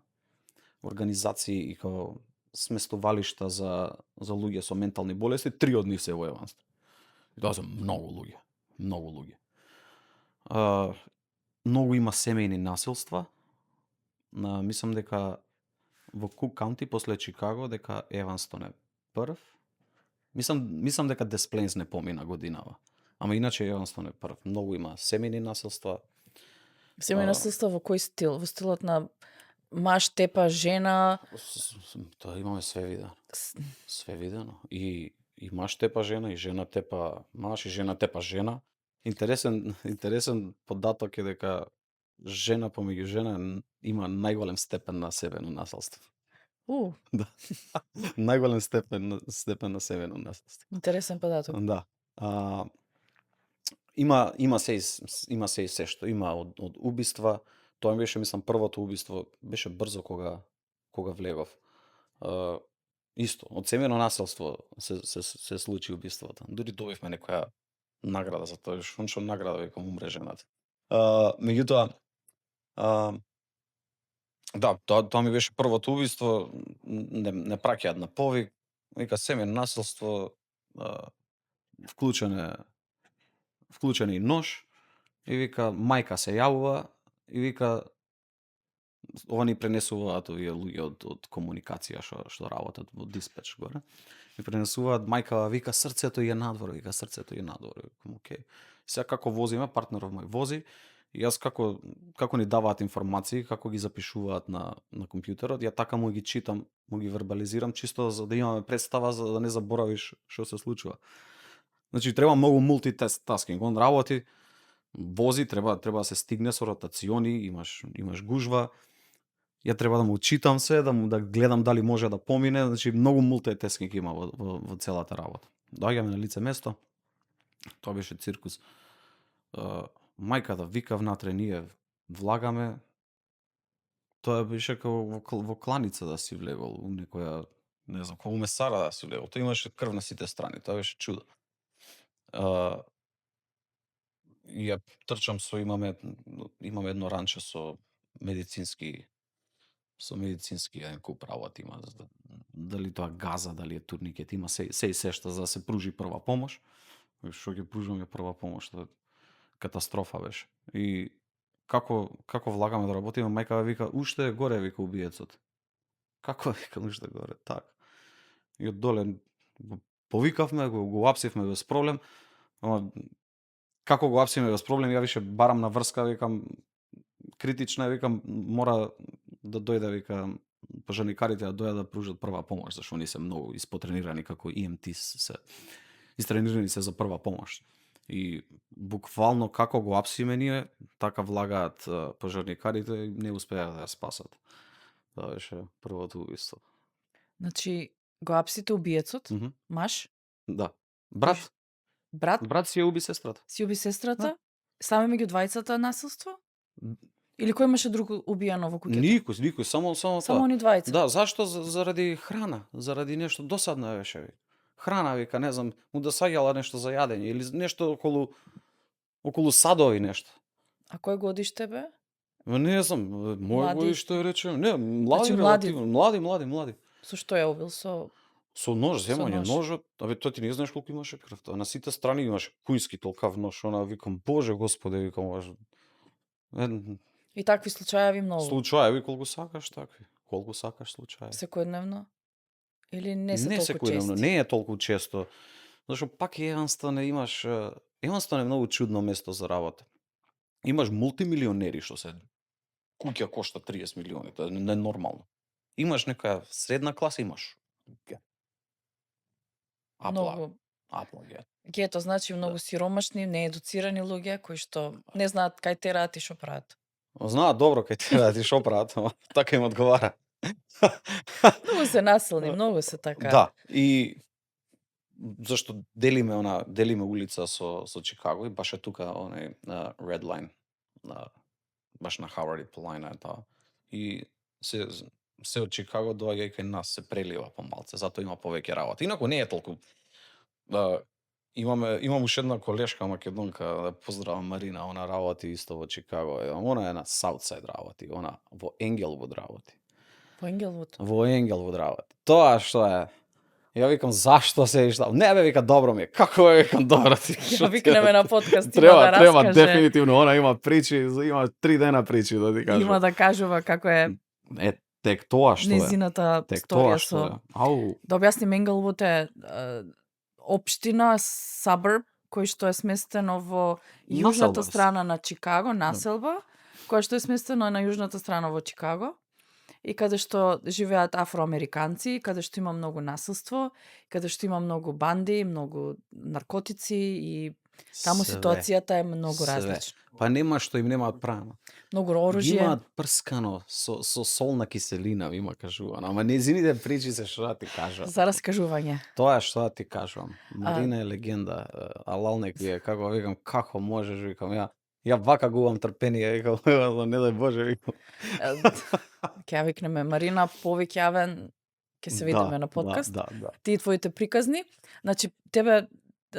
Speaker 2: организации и као сместувалишта за луѓе со ментални болести, 3 од нив се во Еванстон. И тоа се многу луѓе, многу луѓе. Многу има семејни насилства. Мислам дека во Кук Каунти после Чикаго дека Еванстон е прв. Мислам дека Дес Плейнс не помина годинава. Ама иначе Еванстон е прв. Многу има семејни насилства.
Speaker 1: семејно насилство во кој стил? Во стилот на маж тепа жена?
Speaker 2: Тоа имаме све видено. Све видено. И маж тепа жена, и жена тепа маж, и жена тепа жена. Интересен податок е дека жена помеѓу жена има најголем степен на себено насилство. Да. Најголем степен на себено насилство.
Speaker 1: Интересен податок.
Speaker 2: Да. Има се и се што има од убиства. Тоа ми беше, мислам, првото убиство беше брзо кога влегов. Исто, од семено насилство се случи убиството. Дури добивме некоја награда за тоа, што награда векам умре жената. Меѓутоа, да, тоа ми беше првото убиство, не праќаат на повик, вика семено насилство, вклучен и нож, и вика мајка се јавува, и вика ова ни пренесуваат овие луѓе од комуникација што работат во диспеч горе. Ми пренесуваат, мајка вика срцето е надвор, Викам окей. Сега како возиме, партнеров мој вози, и јас како ни даваат информации, како ги запишуваат на компјутерот, ја така му ги читам, му ги вербализирам чисто за да имаме представа, за да не заборавиш што се случува. Значи треба многу мултитаскинг. Он работи, вози, треба да се стигне со ротациони, имаш гужва. Ја треба да му читам се, да гледам дали може да помине, значи многу мултитаскинг има во целата работа. Доаѓаме на лице место. Тоа беше циркус. Мајката вика внатре, ние влагаме. Тоа беше како во кланица да си влегол, у некоја, не знам, како месара да си влегол. Тоа имаше крв на сите страни, тоа беше чудо. Ја трчам имаме едно ранче со медицински еден куп работи има, дали тоа газа, дали е турникет, има се и се што за да се пружи прва помош. Што ќе пружуваме прва помош, тоа катастрофа беше. И како влагаме да работиме, мајка вика уште е горе, вика убиецот. Како вика уште горе, така. И од доле повикавме, го апсивме без проблем, ама како го апсиме без проблем, ја више барам на врска, викам критична, викам мора да дојде, викам пожарникарите да дојдат да пружат прва помош, зашто они се многу испотренирани како EMT се истренирани се за прва помош. И буквално како го апсиме ние, така влагаат пожарникарите и не успеа да ја спасат. Тоа беше првото убиство.
Speaker 1: Значи, го апсите убиецот, маж?
Speaker 2: Да. Брат си ја уби сестрата.
Speaker 1: Си уби сестрата? Само меѓу двајцата насилство? Или кој имаше друг убиено во куќата?
Speaker 2: Никој, само тоа.
Speaker 1: Само они двајца?
Speaker 2: Да, зашто? Заради храна, заради нешто досадно беше. Храна, вика, не знам, му досаѓала нешто за јадење или нешто околу садови нешто.
Speaker 1: А кој годиште бе?
Speaker 2: Не знам, мој годиште речем, не, млади,
Speaker 1: Значи,
Speaker 2: млади.
Speaker 1: Со што ја убил?
Speaker 2: Со нож, земање ножот, тоа ти не знаеш колку имаше крв, на сите страни имаше кујски толкав нож, викам, Боже Господе, викам,
Speaker 1: И такви случаеви многу.
Speaker 2: Случаеви колку сакаш, такви. колку сакаш случаи.
Speaker 1: Секојдневно? Или не се
Speaker 2: Не
Speaker 1: толку
Speaker 2: секојдневно,
Speaker 1: чести?
Speaker 2: не е толку често. Зашто пак едноставно имаш едноставно е многу чудно место за работа. Имаш мултимилионери што се куќа кошта 30 милиони, тоа е ненормално. Имаш некоја средна класа, имаш Апла,
Speaker 1: Многу
Speaker 2: Апла ге.
Speaker 1: гето, значи многу сиромашни, неедуцирани луѓе кои што не знаат кај тераат и што прават.
Speaker 2: Знаат добро кај те ти шо прават, ама така им одговара.
Speaker 1: Многу се насилни, многу се така.
Speaker 2: Да, и зашто делиме улица со Чикаго и баш е тука онај Red Line, баш на Howard Line е таа. И се од Чикаго доаѓа и кај нас, се прелива помалце, затоа има повеќе работа. Инаку не е толку. Имам уште една колешка македонка, да поздравам Марина, она работи исто во Чикаго. Она е на Southside работи, она во Енгелвуд работи.
Speaker 1: По Енгелвуд.
Speaker 2: Во Енгелвуд работи. Тоа што е? Ја викам зашто се ишта? Не бе, вика добро ми е. Како е, викам добро ти?
Speaker 1: Ја викнеме на подкаст, има
Speaker 2: Треба,
Speaker 1: да
Speaker 2: треба
Speaker 1: раскаже.
Speaker 2: дефинитивно, она има причи, има 3 дена причи да ти кажам.
Speaker 1: Има да кажува како е
Speaker 2: Тек тоа што е.
Speaker 1: незината
Speaker 2: Тек
Speaker 1: сторија
Speaker 2: тоа што е.
Speaker 1: со...
Speaker 2: Ау,
Speaker 1: Да објасним, Енгелвуд е општина, suburb, кој што е сместено во јужната
Speaker 2: Населба.
Speaker 1: страна на Чикаго, населба, која што е сместена на јужната страна во Чикаго, и каде што живеат афроамериканци, каде што има многу насилство, каде што има многу банди, многу наркотици и таму
Speaker 2: све.
Speaker 1: ситуацијата е многу
Speaker 2: Све.
Speaker 1: различна.
Speaker 2: Па нема што им немаат прано.
Speaker 1: Многу
Speaker 2: Ги
Speaker 1: оружје.
Speaker 2: имаат прскано со солна киселина, има кажувано. Ама незините причи се што да ти кажам.
Speaker 1: За раскажување.
Speaker 2: Тоа е што да ти кажам. Марина е легенда. Алалнек е, како викам, како можеш, викам, ја вака губам трпение, викам, не дај Боже, викам.
Speaker 1: Ќе ја викнеме Марина, повеќе јавен, ќе се видиме на подкаст.
Speaker 2: Да.
Speaker 1: Ти и твоите приказни. Значи, тебе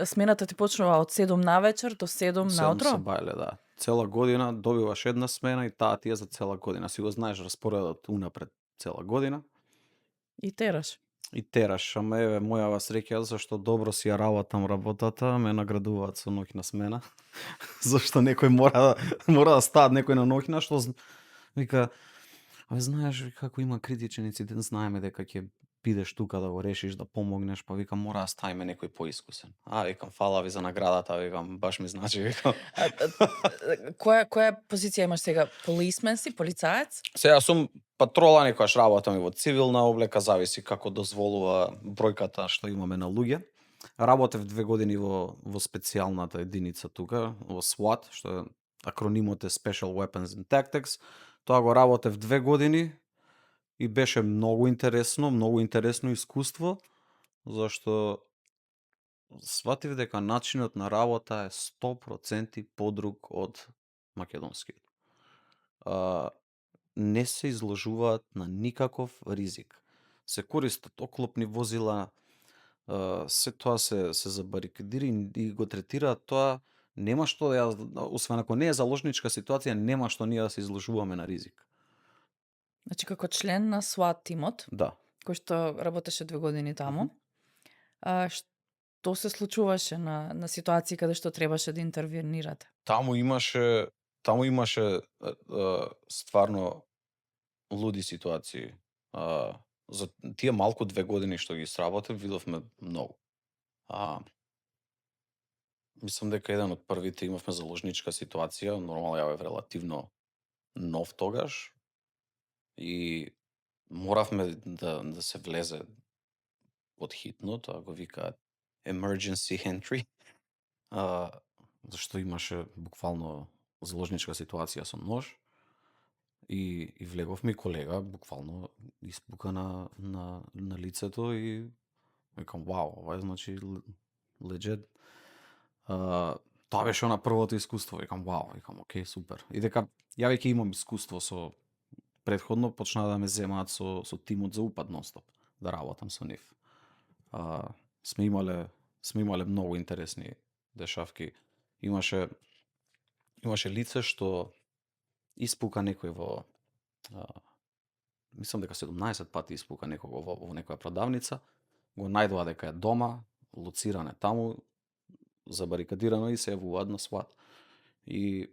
Speaker 1: смената ти почнува од 7 на вечер до 7 наутро?
Speaker 2: Се бајле, да. Цела година добиваш една смена и таа ти е за цела година. Си го знаеш распоредот унапред цела година.
Speaker 1: И тераш.
Speaker 2: И тераш, ама еве мојава среќа зашто добро си ја работам работата, ме наградуваат со ноќна смена. Зашто некој мора да стаат некој на ноќна што вика, абе знаеш како има критичен инцидент, знаеме дека ќе бидеш тука да го решиш, да помогнеш, па викам мора да ставиме некој поискусен. Викам фала ви за наградата, викам баш ми значи, викам.
Speaker 1: Која позиција имаш сега? Полисмен си, полицаец?
Speaker 2: Сега сум патрола, некојаш работам и во цивилна облека, зависи како дозволува бројката што имаме на луѓе. Работев 2 години во специјалната единица тука, во SWAT, што е акронимот е Special Weapons and Tactics. Тоа го работев 2 години и беше многу интересно искуство, зашто сватив дека начинот на работа е 100% подруг од македонскиот. Не се изложуваат на никаков ризик. Се користат оклопни возила, се тоа се забарикадири и го третираат тоа, нема што освен ако не е заложничка ситуација, нема што ние да се изложуваме на ризик.
Speaker 1: Значи, како член на SWAT тимот,
Speaker 2: Да.
Speaker 1: кој што работеше 2 години таму, што се случуваше на ситуации каде што требаше да интервенирате?
Speaker 2: Таму имаше стварно луди ситуации. За тие малку 2 години што ги сработев, видовме многу. Мислам дека еден од првите имавме заложничка ситуација, нормално ја бев релативно нов тогаш и моравме да се влезе од хитно, тоа го викаат emergency entry, зашто имаше буквално заложничка ситуација со нож и влеговме и колега буквално испука на лицето и викам вау, ова е значи legit. Тоа беше на првото искуство, викам вау, викам окей, супер. И дека ја веќе имам искуство со претходно почнаа да ме земаат со тимот за упад нонстоп, да работам со нив. Сме имале многу интересни дешавки. Имаше лице што испука некој во мислам дека 17 пати испука некого во некоја продавница, го најдоа дека е дома, лоциран е таму, забарикадирано и се јавуваат на SWAT. И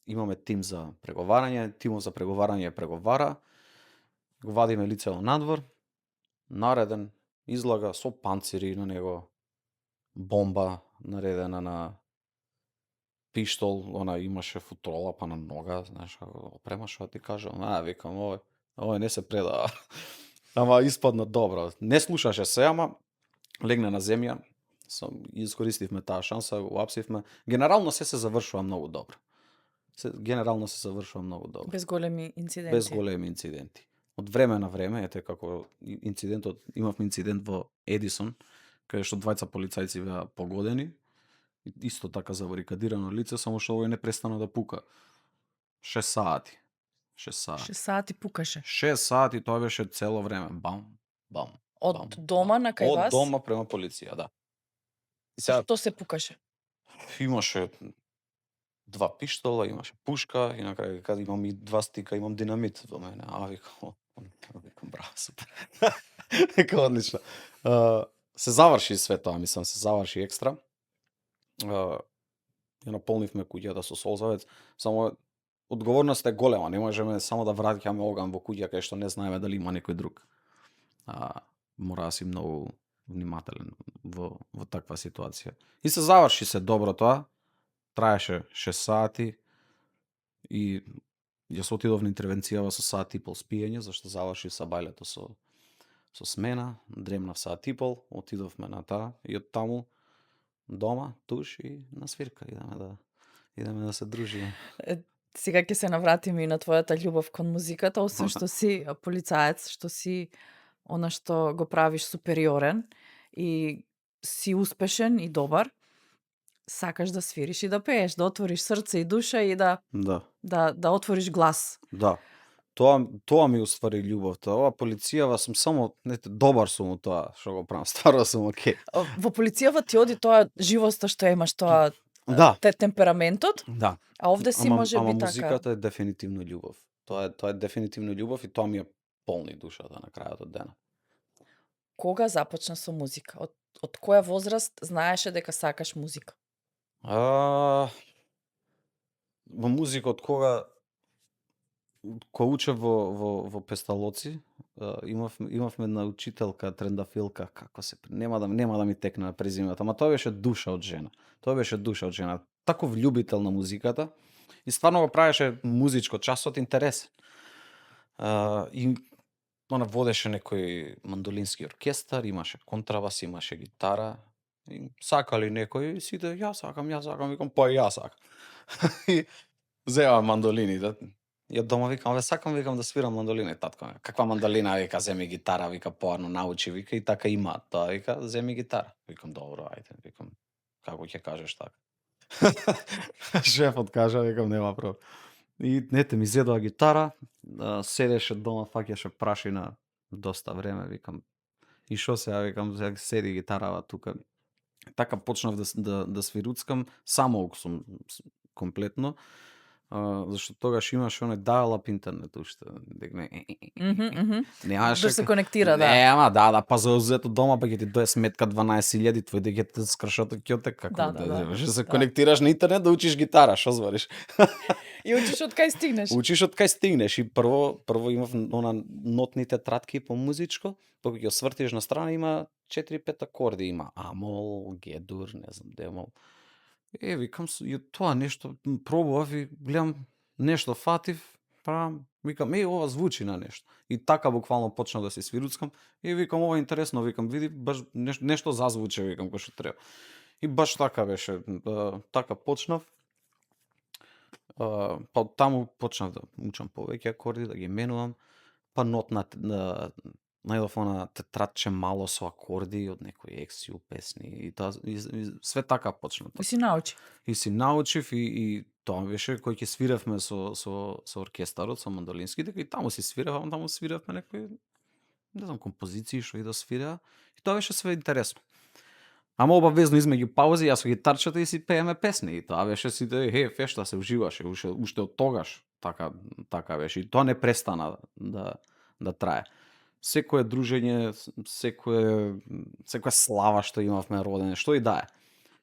Speaker 2: имаме тим за преговарање, тимот за преговарање преговара го вадиме лицето надвор, нареден, излага со панцири на него, бомба наредена на пиштол, она имаше футрола па на нога, знаеш, опрема што ти кажам, викам, овој не се предава. Ама испадна добро. Не слушаше се, ама легна на земја, искористивме таа шанса, уапсивме. Генерално се завршува многу добро. Генерално се завршува многу добро.
Speaker 1: Без големи инциденти.
Speaker 2: Без големи инциденти. Од време на време, ете како имавме инцидент во Едисон, каде што двајца полицајци беа погодени, исто така забарикадирано лице, само што овој не престана да пука. 6 сати. 6 сати.
Speaker 1: 6 сати пукаше.
Speaker 2: 6 сати, тоа беше цело време. Бам, бам.
Speaker 1: Од дома на кај вас?
Speaker 2: Од дома према полиција, да. И сега
Speaker 1: Што се пукаше?
Speaker 2: имаше 2 пиштола, имаше пушка и на крај кажа имам и 2 стика, имам динамит во мене. Викам браво, супер. Вика одлично. Се заврши све тоа, мислам, се заврши екстра. Ја наполнивме куќата со солзавец, само одговорноста е голема, не можеме само да враќаме оган во куќа кај што не знаеме дали има некој друг. Мора да си многу внимателен во таква ситуација. И се заврши се добро тоа. Траеше 6 сати и јас отидов на интервенцијава со сат и пол спиење, зашто заврши сабајлето со смена, дремнав сат и пол, отидовме на таа и од таму дома, туш и на свирка идеме да се дружиме.
Speaker 1: Сега ќе се навратиме и на твојата љубов кон музиката, освен што си полицаец, што си она што го правиш супериорен и си успешен и добар, сакаш да свириш и да пееш, да отвориш срце и душа и да отвориш глас.
Speaker 2: Да. Тоа ми уствари љубовта. Ова полицијава сум само добар сум од тоа што го правам. Стварно сум окей.
Speaker 1: Во полицијава ти оди тоа живоста што имаш, тоа темпераментот.
Speaker 2: Да.
Speaker 1: А овде си може би така.
Speaker 2: Ама музиката е дефинитивно љубов. Тоа е дефинитивно љубов и тоа ми ја полни душата на крајот од денот.
Speaker 1: Кога започна со музика? Од која возраст знаеше дека сакаш музика?
Speaker 2: Во музика од кога учев во Песталоци, имавме една учителка трендафилка, како се нема да ми текне на презимето, ама тоа беше душа од жена. Таков љубител на музиката и стварно го правеше музичко часот интересен. И она водеше некој мандолински оркестар, имаше контрабас, имаше гитара. И сакали некој, сите, јас сакам, викам, па и јас сакам. И зема мандолини, ја дома викам, сакам да свирам мандолина, и татко, каква мандолина, вика, земи гитара, вика, поарно научи, вика, и така има, тоа, вика, земи гитара. Викам, добро, ајде, викам, како ќе кажеш така. Шефот кажа, викам, нема проблем. И ми зедоа гитара, седеше дома, фаќаше прашина доста време, викам, и шо сега, викам, седи гитарава тука. Така почнав да свируцкам, самоук сум комплетно, зашто тогаш имаше оној dial-up интернет уште.
Speaker 1: Да се конектира, да.
Speaker 2: Не, ама да, па за узето дома, па ќе ти дое сметка 12.000, твој дека ти скршото ќе како да се конектираш на интернет да учиш гитара, шо звариш?
Speaker 1: И учиш од кај стигнеш.
Speaker 2: Учиш од кај стигнеш и прво имав нотни тетратки по музичко, па кога ќе свртиш на страна има 4-5 акорди, има амол, гедур, не знам, демол. Викам, и тоа нешто пробував и гледам нешто фатив, правам, викам, ова звучи на нешто. И така буквално почнав да се свируцкам и викам, ова е интересно, викам, види, баш нешто зазвучи, викам, кој што треба. И баш така беше, така почнав. Па таму почнав да учам повеќе акорди, да ги менувам, па најдов она тетрадче мало со акорди од некои ексиу песни и све така почна.
Speaker 1: И си научи.
Speaker 2: И си научив и тоа беше кој ќе свиревме со оркестарот, со мандолински, дека и таму си свирев, таму свиревме некои, не знам, композиции што и да свираа и тоа беше све интересно. Ама обавезно измеѓу паузи, јас со гитарчето и си пееме песни и тоа беше сите, фешта се уживаше, уште од тогаш така беше и тоа не престана да трае. Секое дружење, секоја слава што имавме родење, што и да е.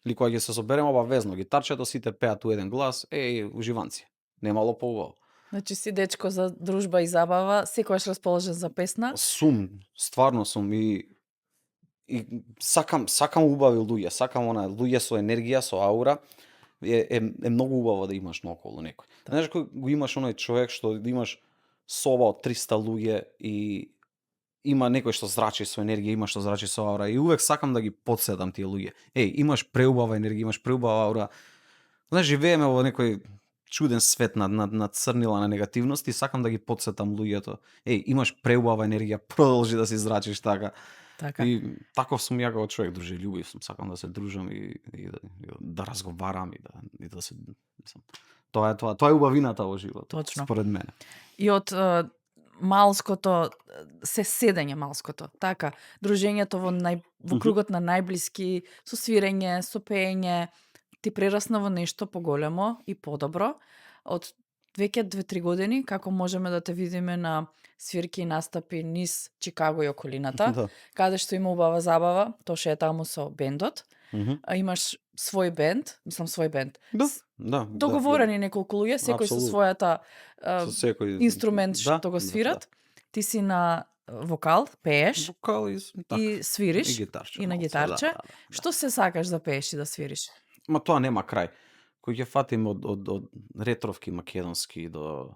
Speaker 2: Или кога ќе се собереме обавезно, гитарчето сите пеат у еден глас, уживанци. Немало поубаво.
Speaker 1: Значи си дечко за дружба и забава, секогаш расположен за песна.
Speaker 2: Сум, стварно сум и сакам убави луѓе, сакам луѓе со енергија, со аура. Е многу убаво да имаш наоколу некој. Знаеш кој го имаш оној човек што имаш соба од 300 луѓе и има некој што зрачи со енергија, има што зрачи со аура и увек сакам да ги потседам тие луѓе. Имаш преубава енергија, имаш преубава аура. Знаеш, живееме во некој чуден свет на црнила на негативност и сакам да ги потсетам луѓето. Имаш преубава енергија, продолжи да си зрачиш така.
Speaker 1: Така.
Speaker 2: И таков сум ја како човек, дружелюбив сум, сакам да се дружам и да разговарам и да се мислам. Тоа е убавината во животот.
Speaker 1: Точно.
Speaker 2: Според мене.
Speaker 1: И од малското се седење малското, така, дружењето во кругот на најблиски, со свирење, со пеење, ти прерасна во нешто поголемо и подобро. Од веќе 2-3 години, како можеме да те видиме на свирки и настапи низ Чикаго и околината,
Speaker 2: Да.
Speaker 1: каде што има убава забава, Тоше е таму со бендот, а имаш свој бенд, свој бенд.
Speaker 2: Да.
Speaker 1: Договорени неколку луѓе, секој со
Speaker 2: Апсолутно.
Speaker 1: својата
Speaker 2: Со секој
Speaker 1: инструмент што го свират. Ти си на вокал, пееш
Speaker 2: Вокал и
Speaker 1: и свириш
Speaker 2: и гитарче.
Speaker 1: и на
Speaker 2: малце,
Speaker 1: гитарче.
Speaker 2: Да.
Speaker 1: Што се сакаш да пееш и да свириш?
Speaker 2: Ма тоа нема крај. Кој ќе фатим од ретровки македонски до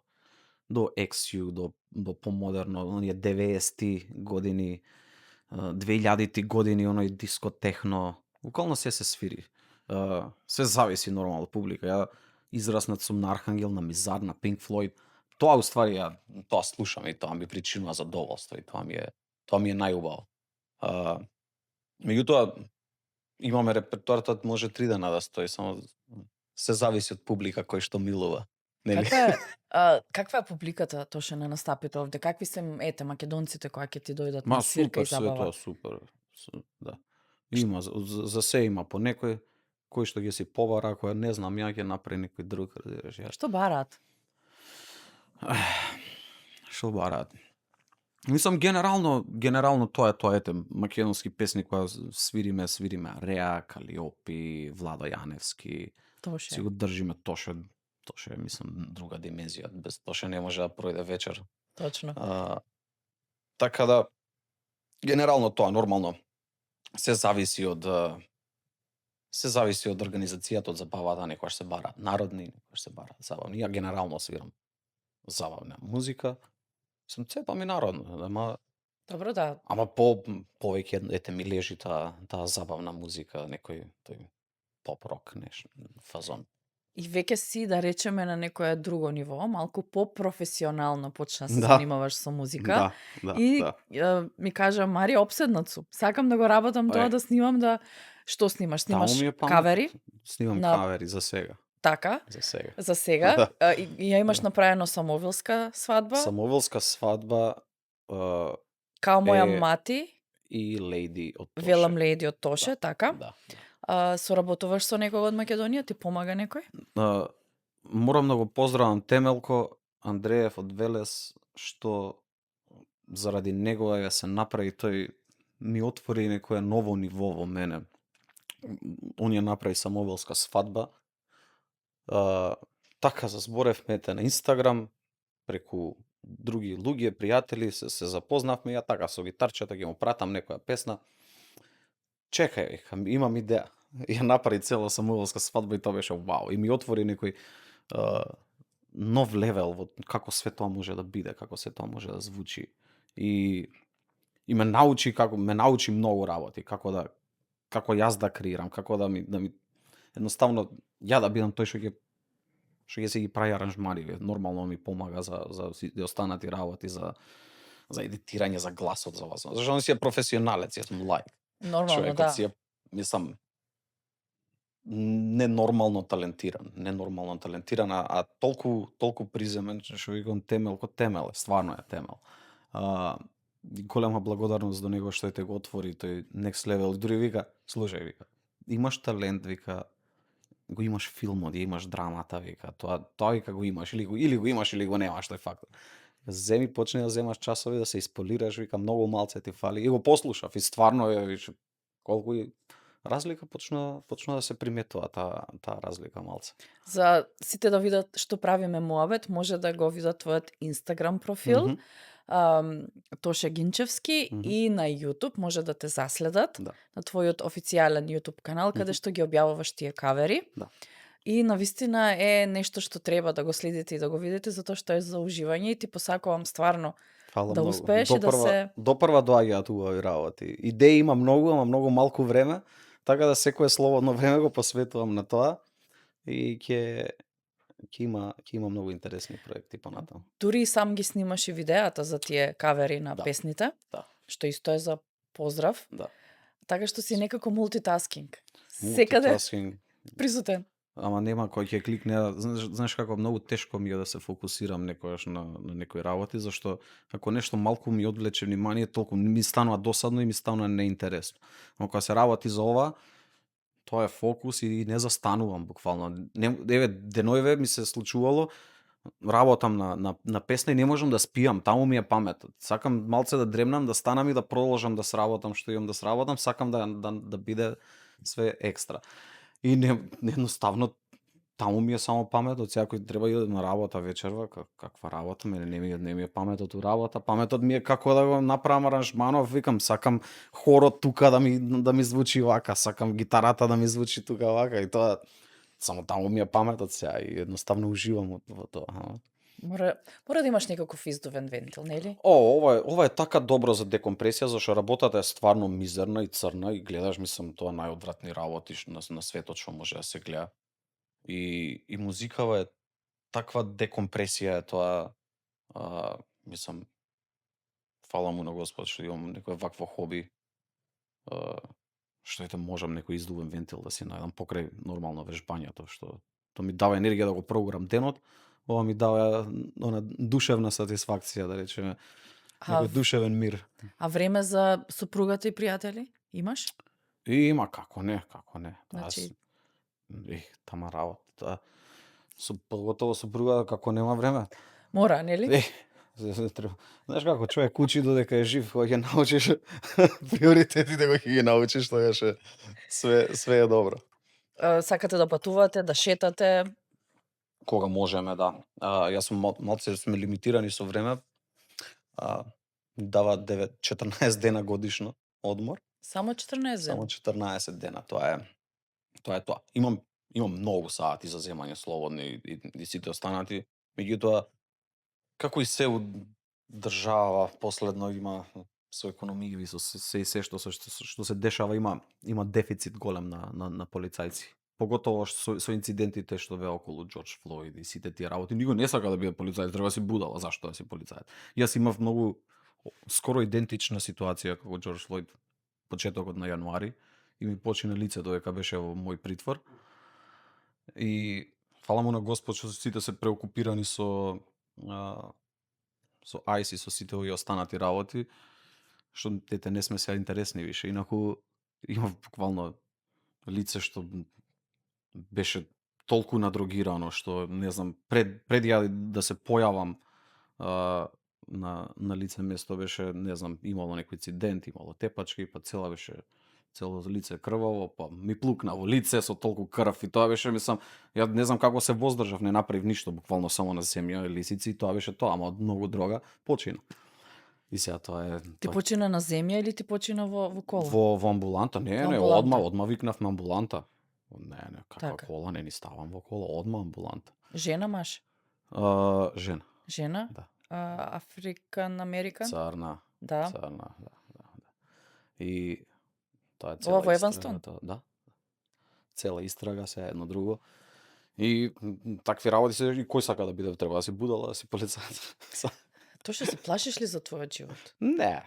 Speaker 2: XU, до помодерно, оние 90-ти години, 2000-ти години, оној диско техно, буквално се свири. Се зависи нормално од публика. Ја израснат сум на Архангел, на Мизар, на Pink Floyd. Тоа уствари тоа слушам и тоа ми причинува задоволство и тоа ми е најубаво. Меѓутоа имаме репертоарот може 3 дена да стои, само се зависи од публика кој што милува. Нели?
Speaker 1: Каква е публиката Тоше на настапите овде? Какви се македонците кои ќе ти дојдат
Speaker 2: Ма
Speaker 1: на свирка
Speaker 2: супер,
Speaker 1: и
Speaker 2: се
Speaker 1: забава?
Speaker 2: тоа супер. Да. Има за се има по некој кој што ќе си побара, кој не знам, ја ќе направи некој друг, разбираш ја.
Speaker 1: Што бараат?
Speaker 2: Што бараат? Мислам генерално тоа е македонски песни која свириме Реа, Калиопи, Владо Јаневски.
Speaker 1: Тоше.
Speaker 2: Си го држиме Тоше е мислам друга димензија. Без Тоше не може да пројде вечер.
Speaker 1: Точно.
Speaker 2: Така да генерално тоа нормално се зависи од организацијата, од забавата, некојаш се бараат народни, некојаш се бараат забавни. Ја генерално свирам забавна музика. Сум цепа ми народно, ама
Speaker 1: Добро, да.
Speaker 2: ама повеќе ми лежи таа забавна музика, некој тој поп-рок нешто, фазон.
Speaker 1: И веќе си, да речеме, на некое друго ниво, малку по-професионално почна да се
Speaker 2: Да.
Speaker 1: занимаваш со музика. И ми кажа, Марија, обседнат сум. Сакам да го работам тоа, да снимам, Што снимаш? Снимаш кавери?
Speaker 2: Снимам кавери за сега.
Speaker 1: Така?
Speaker 2: За сега.
Speaker 1: И ја имаш направено Самовилска свадба?
Speaker 2: Самовилска свадба
Speaker 1: Као моја мати
Speaker 2: и Лејди од Тоше.
Speaker 1: Велам Лејди од Тоше, така?
Speaker 2: Да.
Speaker 1: Соработуваш со некого од Македонија? Ти помага некој?
Speaker 2: Морам да го поздравам Темелко Андреев од Велес, што заради него ја се направи, тој ми отвори некое ново ниво во мене. Он ја направи Самовилска свадба. Така зборевме на Инстаграм, преку други луѓе, пријатели, се запознавме, ја така со гитарчето ќе му пратам некоја песна. Чекај, викам, имам идеја. Ја направи цела Самовилска свадба и тоа беше вау. И ми отвори некој нов левел во како све тоа може да биде, како се тоа може да звучи. И ме научи многу работи, како јас да креирам, како да ми едноставно ја да бидам тој што ќе си ги прави аранжмани, нормално ми помага за останати работи, за едитирање, за гласот, за вас. Зашто он си е професионалец, јас сум лаик.
Speaker 1: Нормално,
Speaker 2: човекот
Speaker 1: да.
Speaker 2: си е, мислам, ненормално талентиран, а толку приземен, што викам Темелко Темел, стварно е Темел. Голема благодарност до него што те го отвори тој next level. Дури вика, слушај, вика, имаш талент, вика, го имаш филмот, имаш драмата, вика, тоа вика го имаш, или го имаш или го немаш, тој факт. Почни да земаш часови, да се исполираш, вика, многу малце ти фали. И го послушав, и стварно е, колку разлика почна да се приметува таа разлика малце.
Speaker 1: За сите да видат што правиме муабет, може да го видат твојот Инстаграм профил,
Speaker 2: Мгм.
Speaker 1: Тоше Гинчевски,
Speaker 2: Мгм.
Speaker 1: и на Јутуб може да те заследат
Speaker 2: Да.
Speaker 1: на твојот официјален Јутуб канал, каде што ги објавуваш тие кавери.
Speaker 2: Да.
Speaker 1: И навистина е нешто што треба да го следите и да го видите, затоа што е за уживање, и ти посакувам стварно
Speaker 2: Фала
Speaker 1: да
Speaker 2: многу.
Speaker 1: успееш и да се...
Speaker 2: Допрва доаѓаат убави работи. Идеи има многу, ама многу малку време, така да секое слободно време го посветувам на тоа и ќе има многу интересни проекти понатаму.
Speaker 1: Дури и сам ги снимаш и видеата за тие кавери на
Speaker 2: Да.
Speaker 1: песните,
Speaker 2: Да.
Speaker 1: што исто е за поздрав,
Speaker 2: Да.
Speaker 1: така што си некако мултитаскинг. Секаде
Speaker 2: Multitasking.
Speaker 1: присутен.
Speaker 2: Ама нема кој ќе кликне, знаеш како многу тешко ми е да се фокусирам некојаш на некои работи, зашто ако нешто малку ми одвлече внимание, толку ми станува досадно и ми станува неинтересно. Но кога се работи за ова, тоа е фокус и не застанувам буквално. Еве денојве ми се случувало, работам на песна и не можам да спијам, таму ми е паметот. Сакам малце да дремнам, да станам и да продолжам да сработам што имам да сработам, сакам да биде све екстра. И едноставно таму ми е само паметот, сега кој треба да на работа вечерва, каква работа, мене не ми е паметот у работа, паметот ми е како да го направам аранжманов, викам сакам хорот тука да ми звучи вака, сакам гитарата да ми звучи тука вака, и тоа само таму ми е паметот сега и едноставно уживам во тоа.
Speaker 1: Мора да имаш некаков издувен вентил, нели?
Speaker 2: Ова е така добро за декомпресија, зашто работата е стварно мизерна и црна и гледаш, мислам, тоа најодвратни работи на светот што може да се гледа. И музикава е таква декомпресија е тоа, мислам, фала му на Господ што имам некој вакво хоби, што ете можам некој издувен вентил да си најдам покрај нормално вежбањето, што тоа ми дава енергија да го прогурам денот, ова ми дава она душевна сатисфакција, да речеме,
Speaker 1: А,
Speaker 2: некој душевен мир.
Speaker 1: а време за супругата и пријатели имаш?
Speaker 2: И има, како не.
Speaker 1: Значи,
Speaker 2: Тама работа. Поготово супруга како нема време.
Speaker 1: мора, нели?
Speaker 2: Знаеш како човек учи додека е жив, кога ќе научиш приоритетите кои ќе ги научиш, тогаш е све е добро.
Speaker 1: Сакате да патувате, да шетате,
Speaker 2: Кога можеме, да. Јас сум малце сме лимитирани со време. Ми дава 14 дена годишно одмор.
Speaker 1: само 14
Speaker 2: Само
Speaker 1: дена.
Speaker 2: 14 дена, тоа е тоа. Имам многу сати за земање слободни и сите останати, меѓутоа како и се у држава последно има со економии, со се и се што се дешава, има дефицит голем на полицајци. Поготово со инцидентите што беа околу Џорџ Флојд и сите тие работи. Никој не сака да биде полицајец, треба да си будала зашто да си полицајец. Јас имав многу скоро идентична ситуација како Џорџ Флојд почетокот на јануари и ми почина лице додека беше во мој притвор. И фала му на Господ што сите се преокупирани со АЙС и со сите овие останати работи, што не сме се интересни више. Инаку имав буквално лице што беше толку надрогирано што не знам пред ја да се појавам на лице место беше, не знам, имало некој инцидент, имало тепачки, па цело лице крваво, па ми плукна во лице со толку крв и тоа беше, мислам, ја не знам како се воздржав, не направив ништо, буквално само на земја и лисици, и тоа беше тоа, ама од многу дрога почина. И сега тоа е...
Speaker 1: Ти почина на земја или ти почина во кола?
Speaker 2: Во амбуланта, не,
Speaker 1: амбуланта.
Speaker 2: одма викнавме амбуланта. Не, каква
Speaker 1: Така.
Speaker 2: кола, не ни ставам во кола, одма амбуланта.
Speaker 1: Жена, маж?
Speaker 2: Жена.
Speaker 1: Жена?
Speaker 2: Да.
Speaker 1: Африкан Американ?
Speaker 2: Црна.
Speaker 1: Да.
Speaker 2: Црна, да. И тоа е
Speaker 1: Ова
Speaker 2: цела
Speaker 1: во
Speaker 2: истрага,
Speaker 1: Еванстон?
Speaker 2: да. Цела истрага се едно друго. И такви работи се, и кој сака да биде, треба да си будала, да си полицаец.
Speaker 1: Тоа што се плашиш ли за твојот живот?
Speaker 2: Не.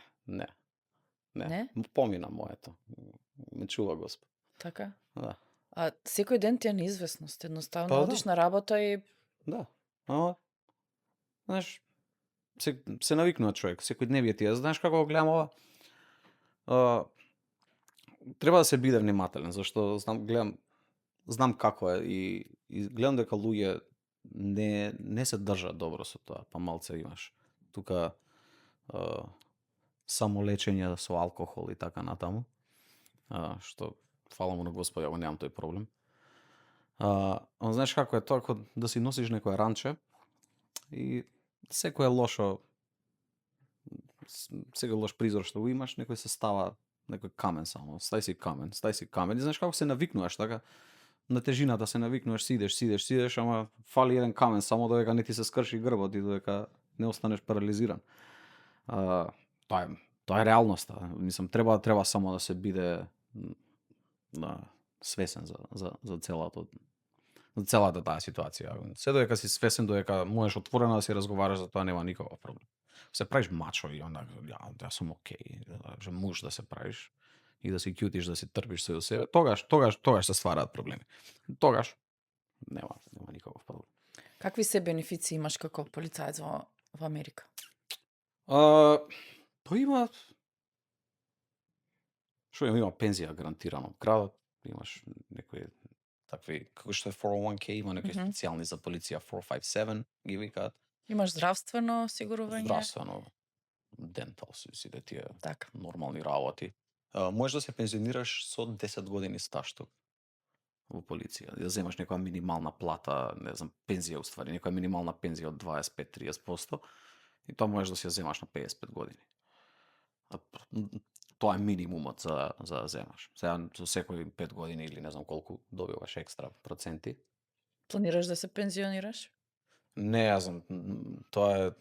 Speaker 1: Не?
Speaker 2: Помина моето. Ме чува Господ.
Speaker 1: Така?
Speaker 2: Да.
Speaker 1: А секој ден ти е неизвестност. Едноставно
Speaker 2: Па да.
Speaker 1: одиш на работа и
Speaker 2: Да. Ама, знаеш, се навикнува човек, секој дневие ти е. Знаеш како го гледам ова? Треба да се биде внимателен, зашто знам како е и гледам дека луѓе не се држат добро со тоа, па малце имаш тука самолечење со алкохол и така натаму, што фала му на Господ, ја го немам тој проблем. Знаеш како е тоа, кога да си носиш некоја ранче и секое лошо секој лош призор што го имаш, некој се става некој камен само, стај си камен. И знаеш како се навикнуваш, така, на тежината се навикнуваш, сидеш, ама фали еден камен, само додека не ти се скрши грбот и додека не останеш парализиран. Тоа е реалноста. Мислам, треба само да се биде свесен за целата таа ситуација. Се додека си свесен, додека можеш отворено да си разговараш за тоа, нема никаков проблем. Се правиш мачо и онак, ја сум окей, муж да се правиш и да си кјутиш, да си трпиш се до себе, тогаш се ствараат проблеми. Тогаш нема никаков проблем.
Speaker 1: Какви се бенефиции имаш како полицаец во Америка?
Speaker 2: Па има има пензија гарантирано од градот, имаш некои такви, како што е 401k, има некои специјални за полиција, 457 ги викаат.
Speaker 1: Имаш здравствено осигурување?
Speaker 2: Здравствено, дентал, сите тие
Speaker 1: Така.
Speaker 2: нормални работи. Можеш да се пензионираш со 10 години стаж тук во полиција. Да земаш некоја минимална плата, не знам, пензија уствари, некоја минимална пензија од 25-30%, и тоа можеш да си ја земаш на 55 години. Тоа е минимумот за да земаш. Сега со секој 5 години или не знам колку добиваш екстра проценти.
Speaker 1: Планираш да се пензионираш?
Speaker 2: Не, ја знам, тоа е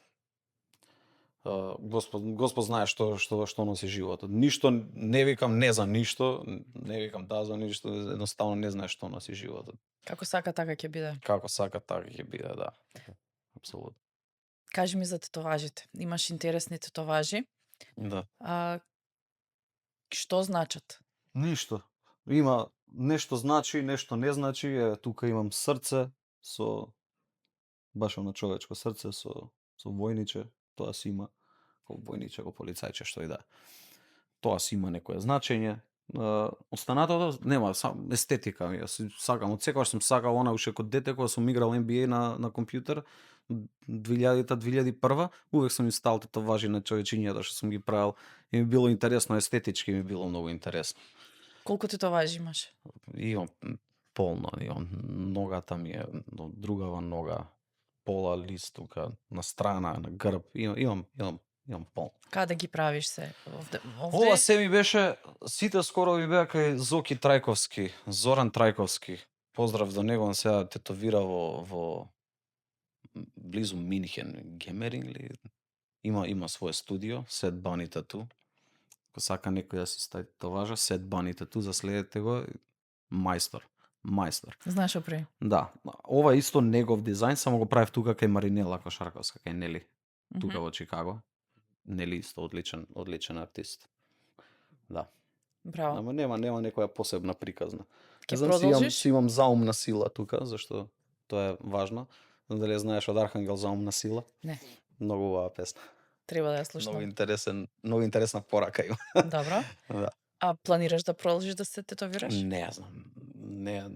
Speaker 2: Господ знае што носи животот. Ништо не викам не за ништо, не викам да за ништо, едноставно не знаеш што носи животот.
Speaker 1: Како сака, така ќе биде.
Speaker 2: Како сака, така ќе биде, да. Апсолутно.
Speaker 1: Кажи ми за тетоважите. Имаш интересни тетоважи.
Speaker 2: Да.
Speaker 1: Што значат?
Speaker 2: Ништо. Има нешто значи, нешто не значи. Тука имам срце со баш на човечко срце со војниче. Тоа си има како војниче, како полицајче, што и да. Тоа си има некое значење. Останатото нема, естетика. Јас сакам, од секогаш сум сакал она уште кога дете, кога сум играл NBA на компјутер 2000-2001, увек сум инсталал тетоважи на човечињата што сум ги правил и ми било интересно, естетички ми било многу интересно.
Speaker 1: Колку тетоважи имаш?
Speaker 2: Имам полно, имам ногата ми е другава нога, пола лист тука на страна, на грб, имам полно.
Speaker 1: Каде ги правиш се? Овде?
Speaker 2: Ова се ми беше, сите скоро ми беа кај Зоки Трајковски, Зоран Трајковски. Поздрав до него, он сега тетовира во близу Минхен, Гемеринг ли? Има свое студио, Set Bunny Tattoo. Ако сака некој да си стави тетоважа, Set Bunny Tattoo, заследете го, мајстор.
Speaker 1: Знаеш опре?
Speaker 2: Да. Ова исто негов дизајн, само го правев тука кај Маринела Кошарковска, кај Нели. Тука во Чикаго. Нели исто одличен артист. Да.
Speaker 1: Браво.
Speaker 2: Ама нема некоја посебна приказна.
Speaker 1: Ќе продолжиш?
Speaker 2: Си имам заумна сила тука, зашто тоа е важно. Дали знаеш од Архангел заумна сила?
Speaker 1: Не.
Speaker 2: Многу убава песна.
Speaker 1: Треба да ја слушнам.
Speaker 2: Многу интересна порака има.
Speaker 1: Добро.
Speaker 2: Да.
Speaker 1: А планираш да продолжиш да се тетовираш?
Speaker 2: Не знам. Не,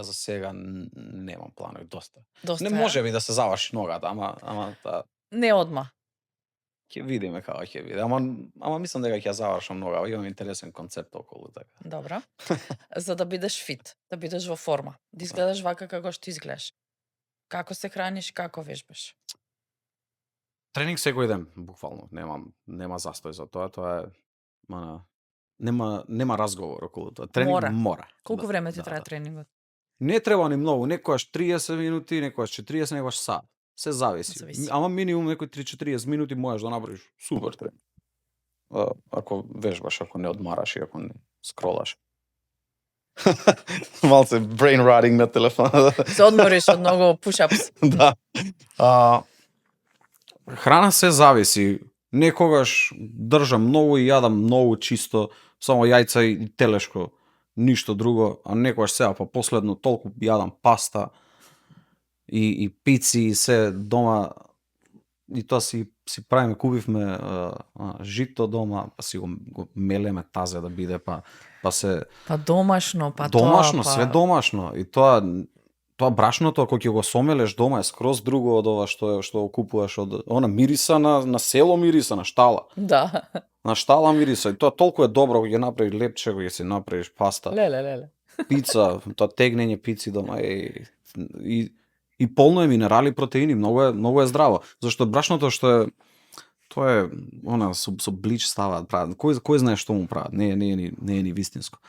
Speaker 2: за сега немам планови, доста.
Speaker 1: Доста
Speaker 2: Не може би да се заврши ногата, ама
Speaker 1: Не одма.
Speaker 2: ќе видиме како ќе биде. Ама мислам дека ќе ја завршам нога, имам интересен концепт околу така.
Speaker 1: Добро. За да бидеш фит, да бидеш во форма, да изгледаш вака како што изгледаш. Како се храниш, како вежбаш?
Speaker 2: Тренинг секој ден, буквално. Нема застој за тоа, тоа е нема разговор околу тоа. Тренинг мора.
Speaker 1: Колку време ти трае тренингот?
Speaker 2: Не треба ни многу, некојаш 30 минути, некојаш 40, некојаш сат. Се зависи. Ама минимум некој 3-40 минути можеш да направиш супер тренинг. Ако вежбаш, ако не одмараш и ако не скролаш. Малце brain rotting на телефонот.
Speaker 1: Се одмориш од многу push-ups.
Speaker 2: Да. Храна се зависи. Некогаш држам многу и јадам многу чисто, само јајца и телешко, ништо друго, а некогаш сега па последно толку јадам паста и пици и се дома, и тоа си правиме, купивме жито дома, па си го мелеме тазе да биде, па се
Speaker 1: домашно,
Speaker 2: домашно, све домашно. И тоа брашното, кога ќе го сомелеш дома, е скроз друго од ова што го купуваш од она мириса на село, мириса на штала.
Speaker 1: Да.
Speaker 2: На штала мириса и тоа толку е добро кога ќе направиш лепче, кога ќе си направиш паста,
Speaker 1: Леле.
Speaker 2: пица, тоа тегнење пици дома и полно е минерали, протеини, многу е здраво. Зашто брашното што е тоа е она со блич ставаат, прават. Кој знае што му прават? Не е ни вистинско.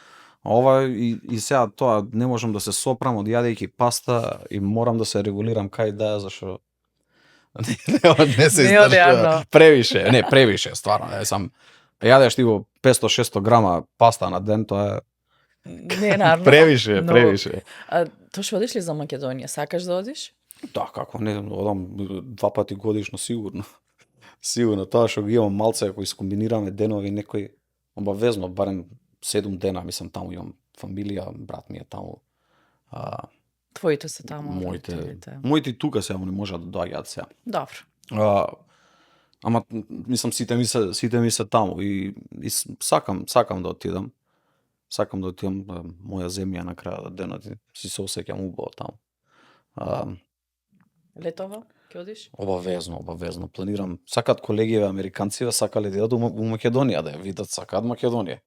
Speaker 2: Ова и сега тоа не можам да се сопрам од јадејќи паста и морам да се регулирам кај да зашто не се
Speaker 1: Не оде
Speaker 2: издржува.
Speaker 1: јадно.
Speaker 2: Превише, стварно, сам јадеш ти го 500-600 грама паста на ден, тоа
Speaker 1: Не е нарно.
Speaker 2: е превише.
Speaker 1: Тоа што одиш ли за Македонија? Сакаш да одиш?
Speaker 2: Да, како не, одам 2 пати годишно сигурно. Сигурно, тоа што ги имам малце, ако искомбинираме денови некој, обавезно, барем 7 дена, мислам, таму имам фамилија, брат ми е таму.
Speaker 1: Твоите се таму.
Speaker 2: Моите тука сега не можат да доаѓаат сега.
Speaker 1: Добро.
Speaker 2: Ама мислам сите ми се таму и сакам да отидам. Сакам да отидам моја земја на крајот на денот и си се осеќам убаво таму.
Speaker 1: Летова? Ќе одиш?
Speaker 2: Обавезно. Планирам. Сакаат колегиве американци сакале да одат у Македонија да ја видат, сакаат Македонија.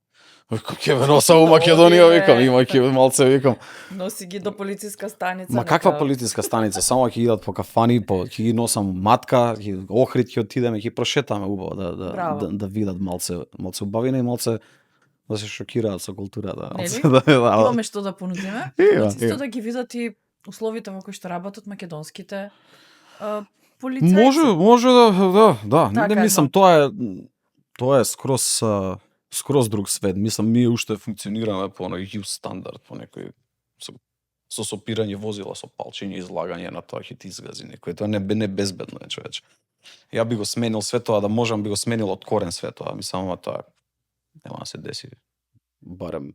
Speaker 2: Ќе ве носа у Македонија, викам, има ќе малце, викам.
Speaker 1: Носи ги до полициска станица.
Speaker 2: Ма каква полициска станица? Само ќе идат по кафани, ќе ги носам матка, ќе Охрид ќе отидеме, ќе прошетаме убаво да видат малце убавина и малце да се шокираат со културата.
Speaker 1: Имаме што да понудиме. Исто да ги видат и условите во кои што работат македонските полицајци.
Speaker 2: Може да.
Speaker 1: Така,
Speaker 2: Не мислам тоа е скроз друг свет. Мислам ние уште функционираме по некој ју стандард, по некој со сопирање возила, со палчење, излагање на тоа ќе ти изгази некој. Тоа не безбедно е, човече. Ја би го сменил све тоа, да можам би го сменил од корен све тоа. Мислам, ама тоа нема да се деси. Барем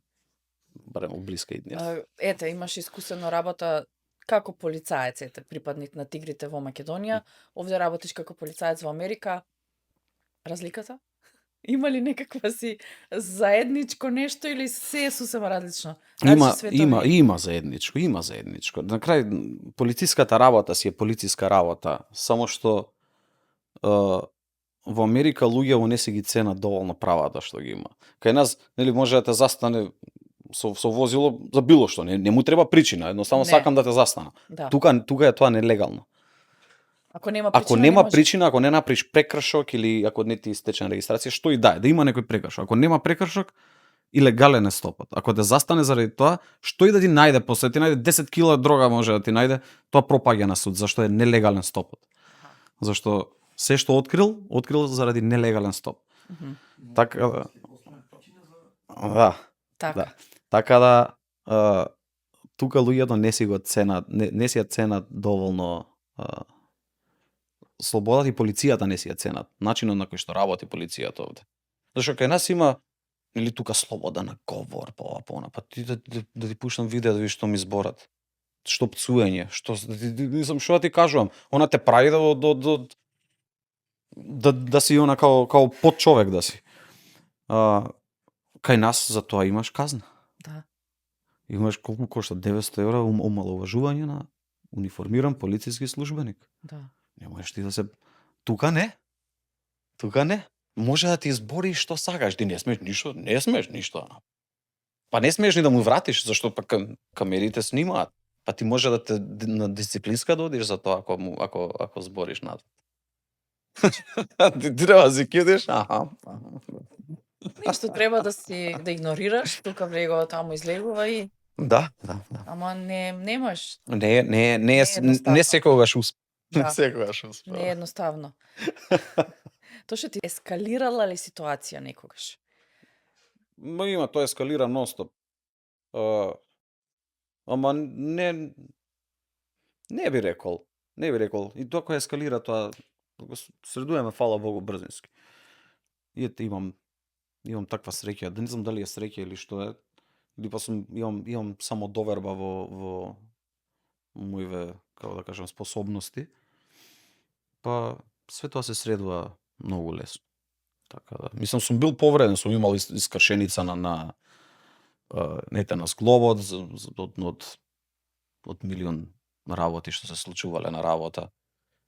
Speaker 2: во блиска иднина.
Speaker 1: Ете, имаш искусено работа како полицаец, припадник на тигрите во Македонија. Овде работиш како полицаец во Америка. Разликата? Има ли некаква си заедничко нешто или се е сосема различно?
Speaker 2: Има заедничко. На крај полициската работа си е полициска работа, само што во Америка луѓето не се ги ценат доволно правата што ги има. Кај нас, нели, може да те застане со возило за било што, не му треба причина, едноставно сакам да те застана.
Speaker 1: Да.
Speaker 2: Тука е тоа нелегално.
Speaker 1: Ако нема
Speaker 2: причина, ако не направиш прекршок или ако не ти истече регистрација, што и да има некој прекршок. Ако нема прекршок, илегален е стопот. Ако те застане заради тоа, што и да ти најде, после ти најде 10 кила дрога може да ти најде, тоа пропаѓа на суд, зашто е нелегален стопот. Зашто се што открил заради нелегален стоп. Така да. Така да тука луѓето не си го ценат, не си ја ценат доволно слободата и полицијата не си ја ценат. Начинот на кој што работи полицијата овде. Зашто кај нас има или тука слобода на говор, по ова, по она, па ти да ти пуштам видео да видиш што ми зборат. Што пцуење, што да ти кажувам, она те прави да си она као подчовек да си. Кај нас за тоа имаш казна.
Speaker 1: Да.
Speaker 2: Имаш колку кошта 900 евра омаловажување на униформиран полициски службеник.
Speaker 1: Да.
Speaker 2: Не можеш ти да се тука не. Може да ти избори што сакаш, ти не смеш ништо. Па не смеш ни да му вратиш, зашто па камерите снимаат. Па ти може да те на дисциплинска да одиш за тоа ако збориш над. Ти треба да си кидеш.
Speaker 1: Ништо треба да игнорираш, тука влегува, таму излегува и
Speaker 2: Да.
Speaker 1: Ама не можеш.
Speaker 2: Не секогаш успе.
Speaker 1: Да.
Speaker 2: Секогаш успе.
Speaker 1: Не е едноставно. Тоа што ти ескалирала ли ситуација некогаш?
Speaker 2: Има, тоа ескалира нонстоп. Ама не би рекол. И тоа кој ескалира тоа го средуваме, фала Богу, брзински. И имам таква среќа, да не знам дали е среќа или што е, или па имам само доверба во моиве, како да кажам, способности. Па све тоа се средува многу лесно. Така да, мислам сум бил повреден, сум имал искршеница на нетенос глобот од милион работи што се случувале на работа.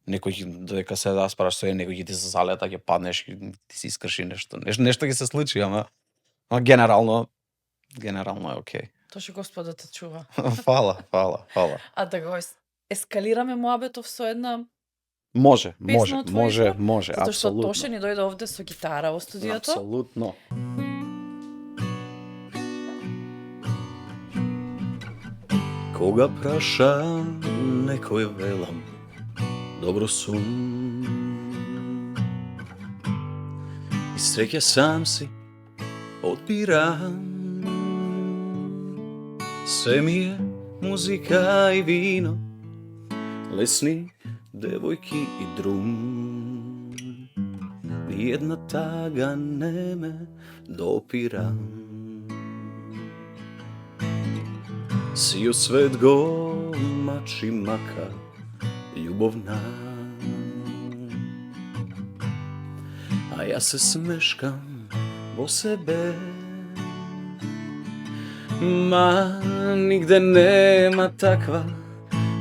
Speaker 2: некој додека се распараш со некој ќе ти се залета, ќе паднеш, ти се искрши нешто ќе се случи, ама генерално е окей.
Speaker 1: Тоа Господ да те чува.
Speaker 2: Фала.
Speaker 1: А да го ескалираме муабетов со една
Speaker 2: Може,
Speaker 1: песна од твој избор? Затоа што
Speaker 2: апсолутно.
Speaker 1: Тоше ни дојде овде со гитара во студиото.
Speaker 2: Апсолутно. Кога праша некој велам, добро сум. И среќа сам си одбирам. Се ми е музика и вино, лесни девојки и друм. Ни една тага не ме допира. Сиот свет го мачи мака љубовна. А јас се смешкам во себе. Ма нигде нема таква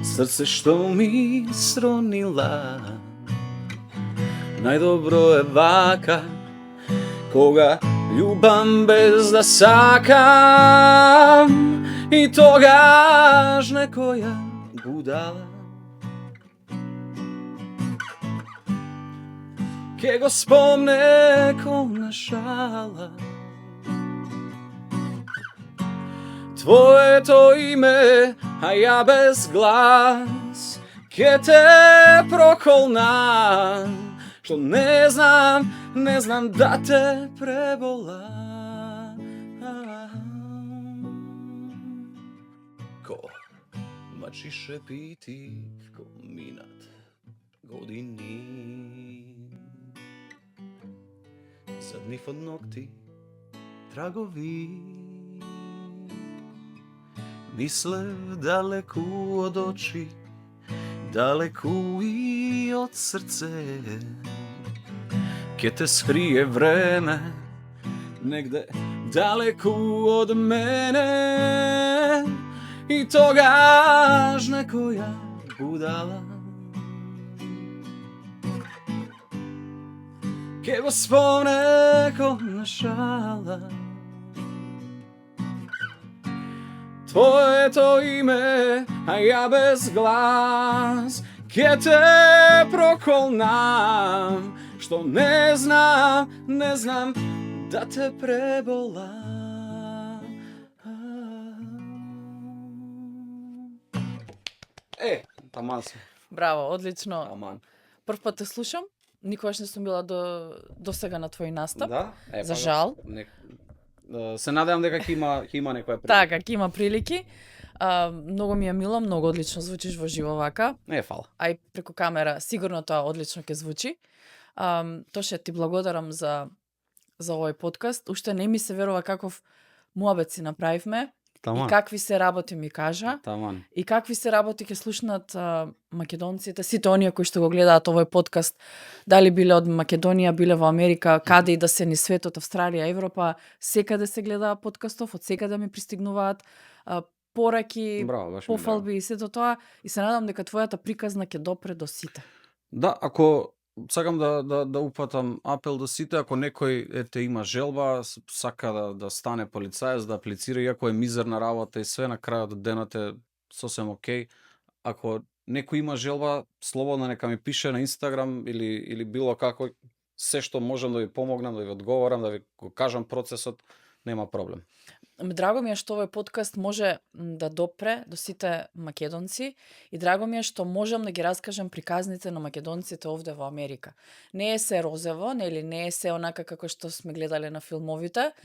Speaker 2: срце што ми сронила. Најдобро е вака, кога љубам без да сакам, и тогаш некоја будала ке го спомне ко на шала. Твоето име, а ја без глас ке те проколнам, што не знам да те пребола. Ко мачи шепити, ко минат години, заднив од ногти трагови. Мислев далеку од очи, далеку и од срце, ке те скрие време негде далеку од мене, и тогаш некоја будала ке го спомне ко на шала. Твоето име, а ја без глас ке те проколнам, што не знам да те пребола. Таман сум.
Speaker 1: Браво, одлично.
Speaker 2: Таман.
Speaker 1: Прв пат те слушам, никогаш не сум била до сега на твој настап.
Speaker 2: Да?
Speaker 1: За жал.
Speaker 2: Се надевам дека ќе има некоја прилика.
Speaker 1: Така, ќе има прилики. Многу ми е мило, многу одлично звучиш во живо вака.
Speaker 2: Фала.
Speaker 1: А и преку камера сигурно тоа одлично ќе звучи. Тоше ти благодарам за овој подкаст. Уште не ми се верува каков муабет си направивме.
Speaker 2: Таман.
Speaker 1: И какви се работи ми кажа.
Speaker 2: Таман.
Speaker 1: И какви се работи ќе слушнат македонците, сите оние кои што го гледаат овој подкаст, дали биле од Македонија, биле во Америка, каде и да се ни светот, Австралија, Европа, секаде се гледа подкастов, од секаде ми пристигнуваат пораки,
Speaker 2: Браво,
Speaker 1: пофалби и сето тоа, и се надам дека твојата приказна ќе допре до сите.
Speaker 2: Да, ако сакам да упатам апел до сите, ако некој има желба, сака да стане полицаец, да аплицира, иако е мизерна работа и све, на крајот од денот е сосем окей. Ако некој има желба, слободно нека ми пише на Инстаграм или било како, се што можам да ви помогнам, да ви одговорам, да ви го кажам процесот, нема проблем.
Speaker 1: Драго ми е што овој подкаст може да допре до сите македонци и драго ми е што можам да ги раскажам приказните на македонците овде во Америка. Не е се розево, нели, не е се онака како што сме гледале на филмовите.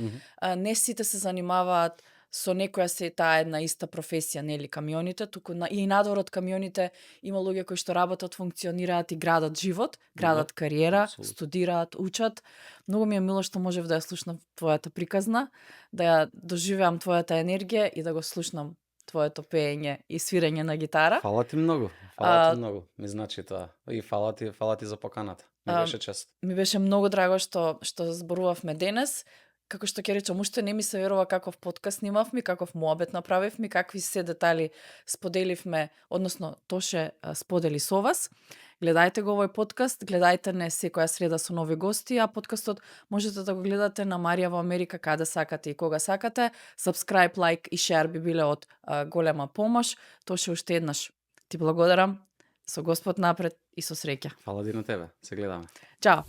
Speaker 1: Не сите се занимаваат со некоја се таа една иста професија, нели, камионите, туку и надвор од камионите има луѓе кои што работат, функционираат и градат живот, градат кариера, студираат, учат. Многу ми е мило што можев да ја слушнам твојата приказна, да ја доживеам твојата енергија и да го слушнам твоето пеење и свирење на гитара.
Speaker 2: Фала ти многу. Фала ти многу. Ми значи тоа. И фала ти за поканата. Ми беше чест.
Speaker 1: Ми беше многу драго што зборувавме денес. Како што ќе речам, уште не ми се верува каков подкаст снимавме, каков муабет направивме, какви се детали споделивме, односно Тоше сподели со вас. Гледајте го овој подкаст, гледајте не секоја среда со нови гости, а подкастот можете да го гледате на Марија во Америка каде сакате и кога сакате. Subscribe, like и share би биле од голема помош. Тоше уште еднаш ти благодарам. Со Господ напред и со среќа.
Speaker 2: Фала ти на тебе. Се гледаме.
Speaker 1: Чао!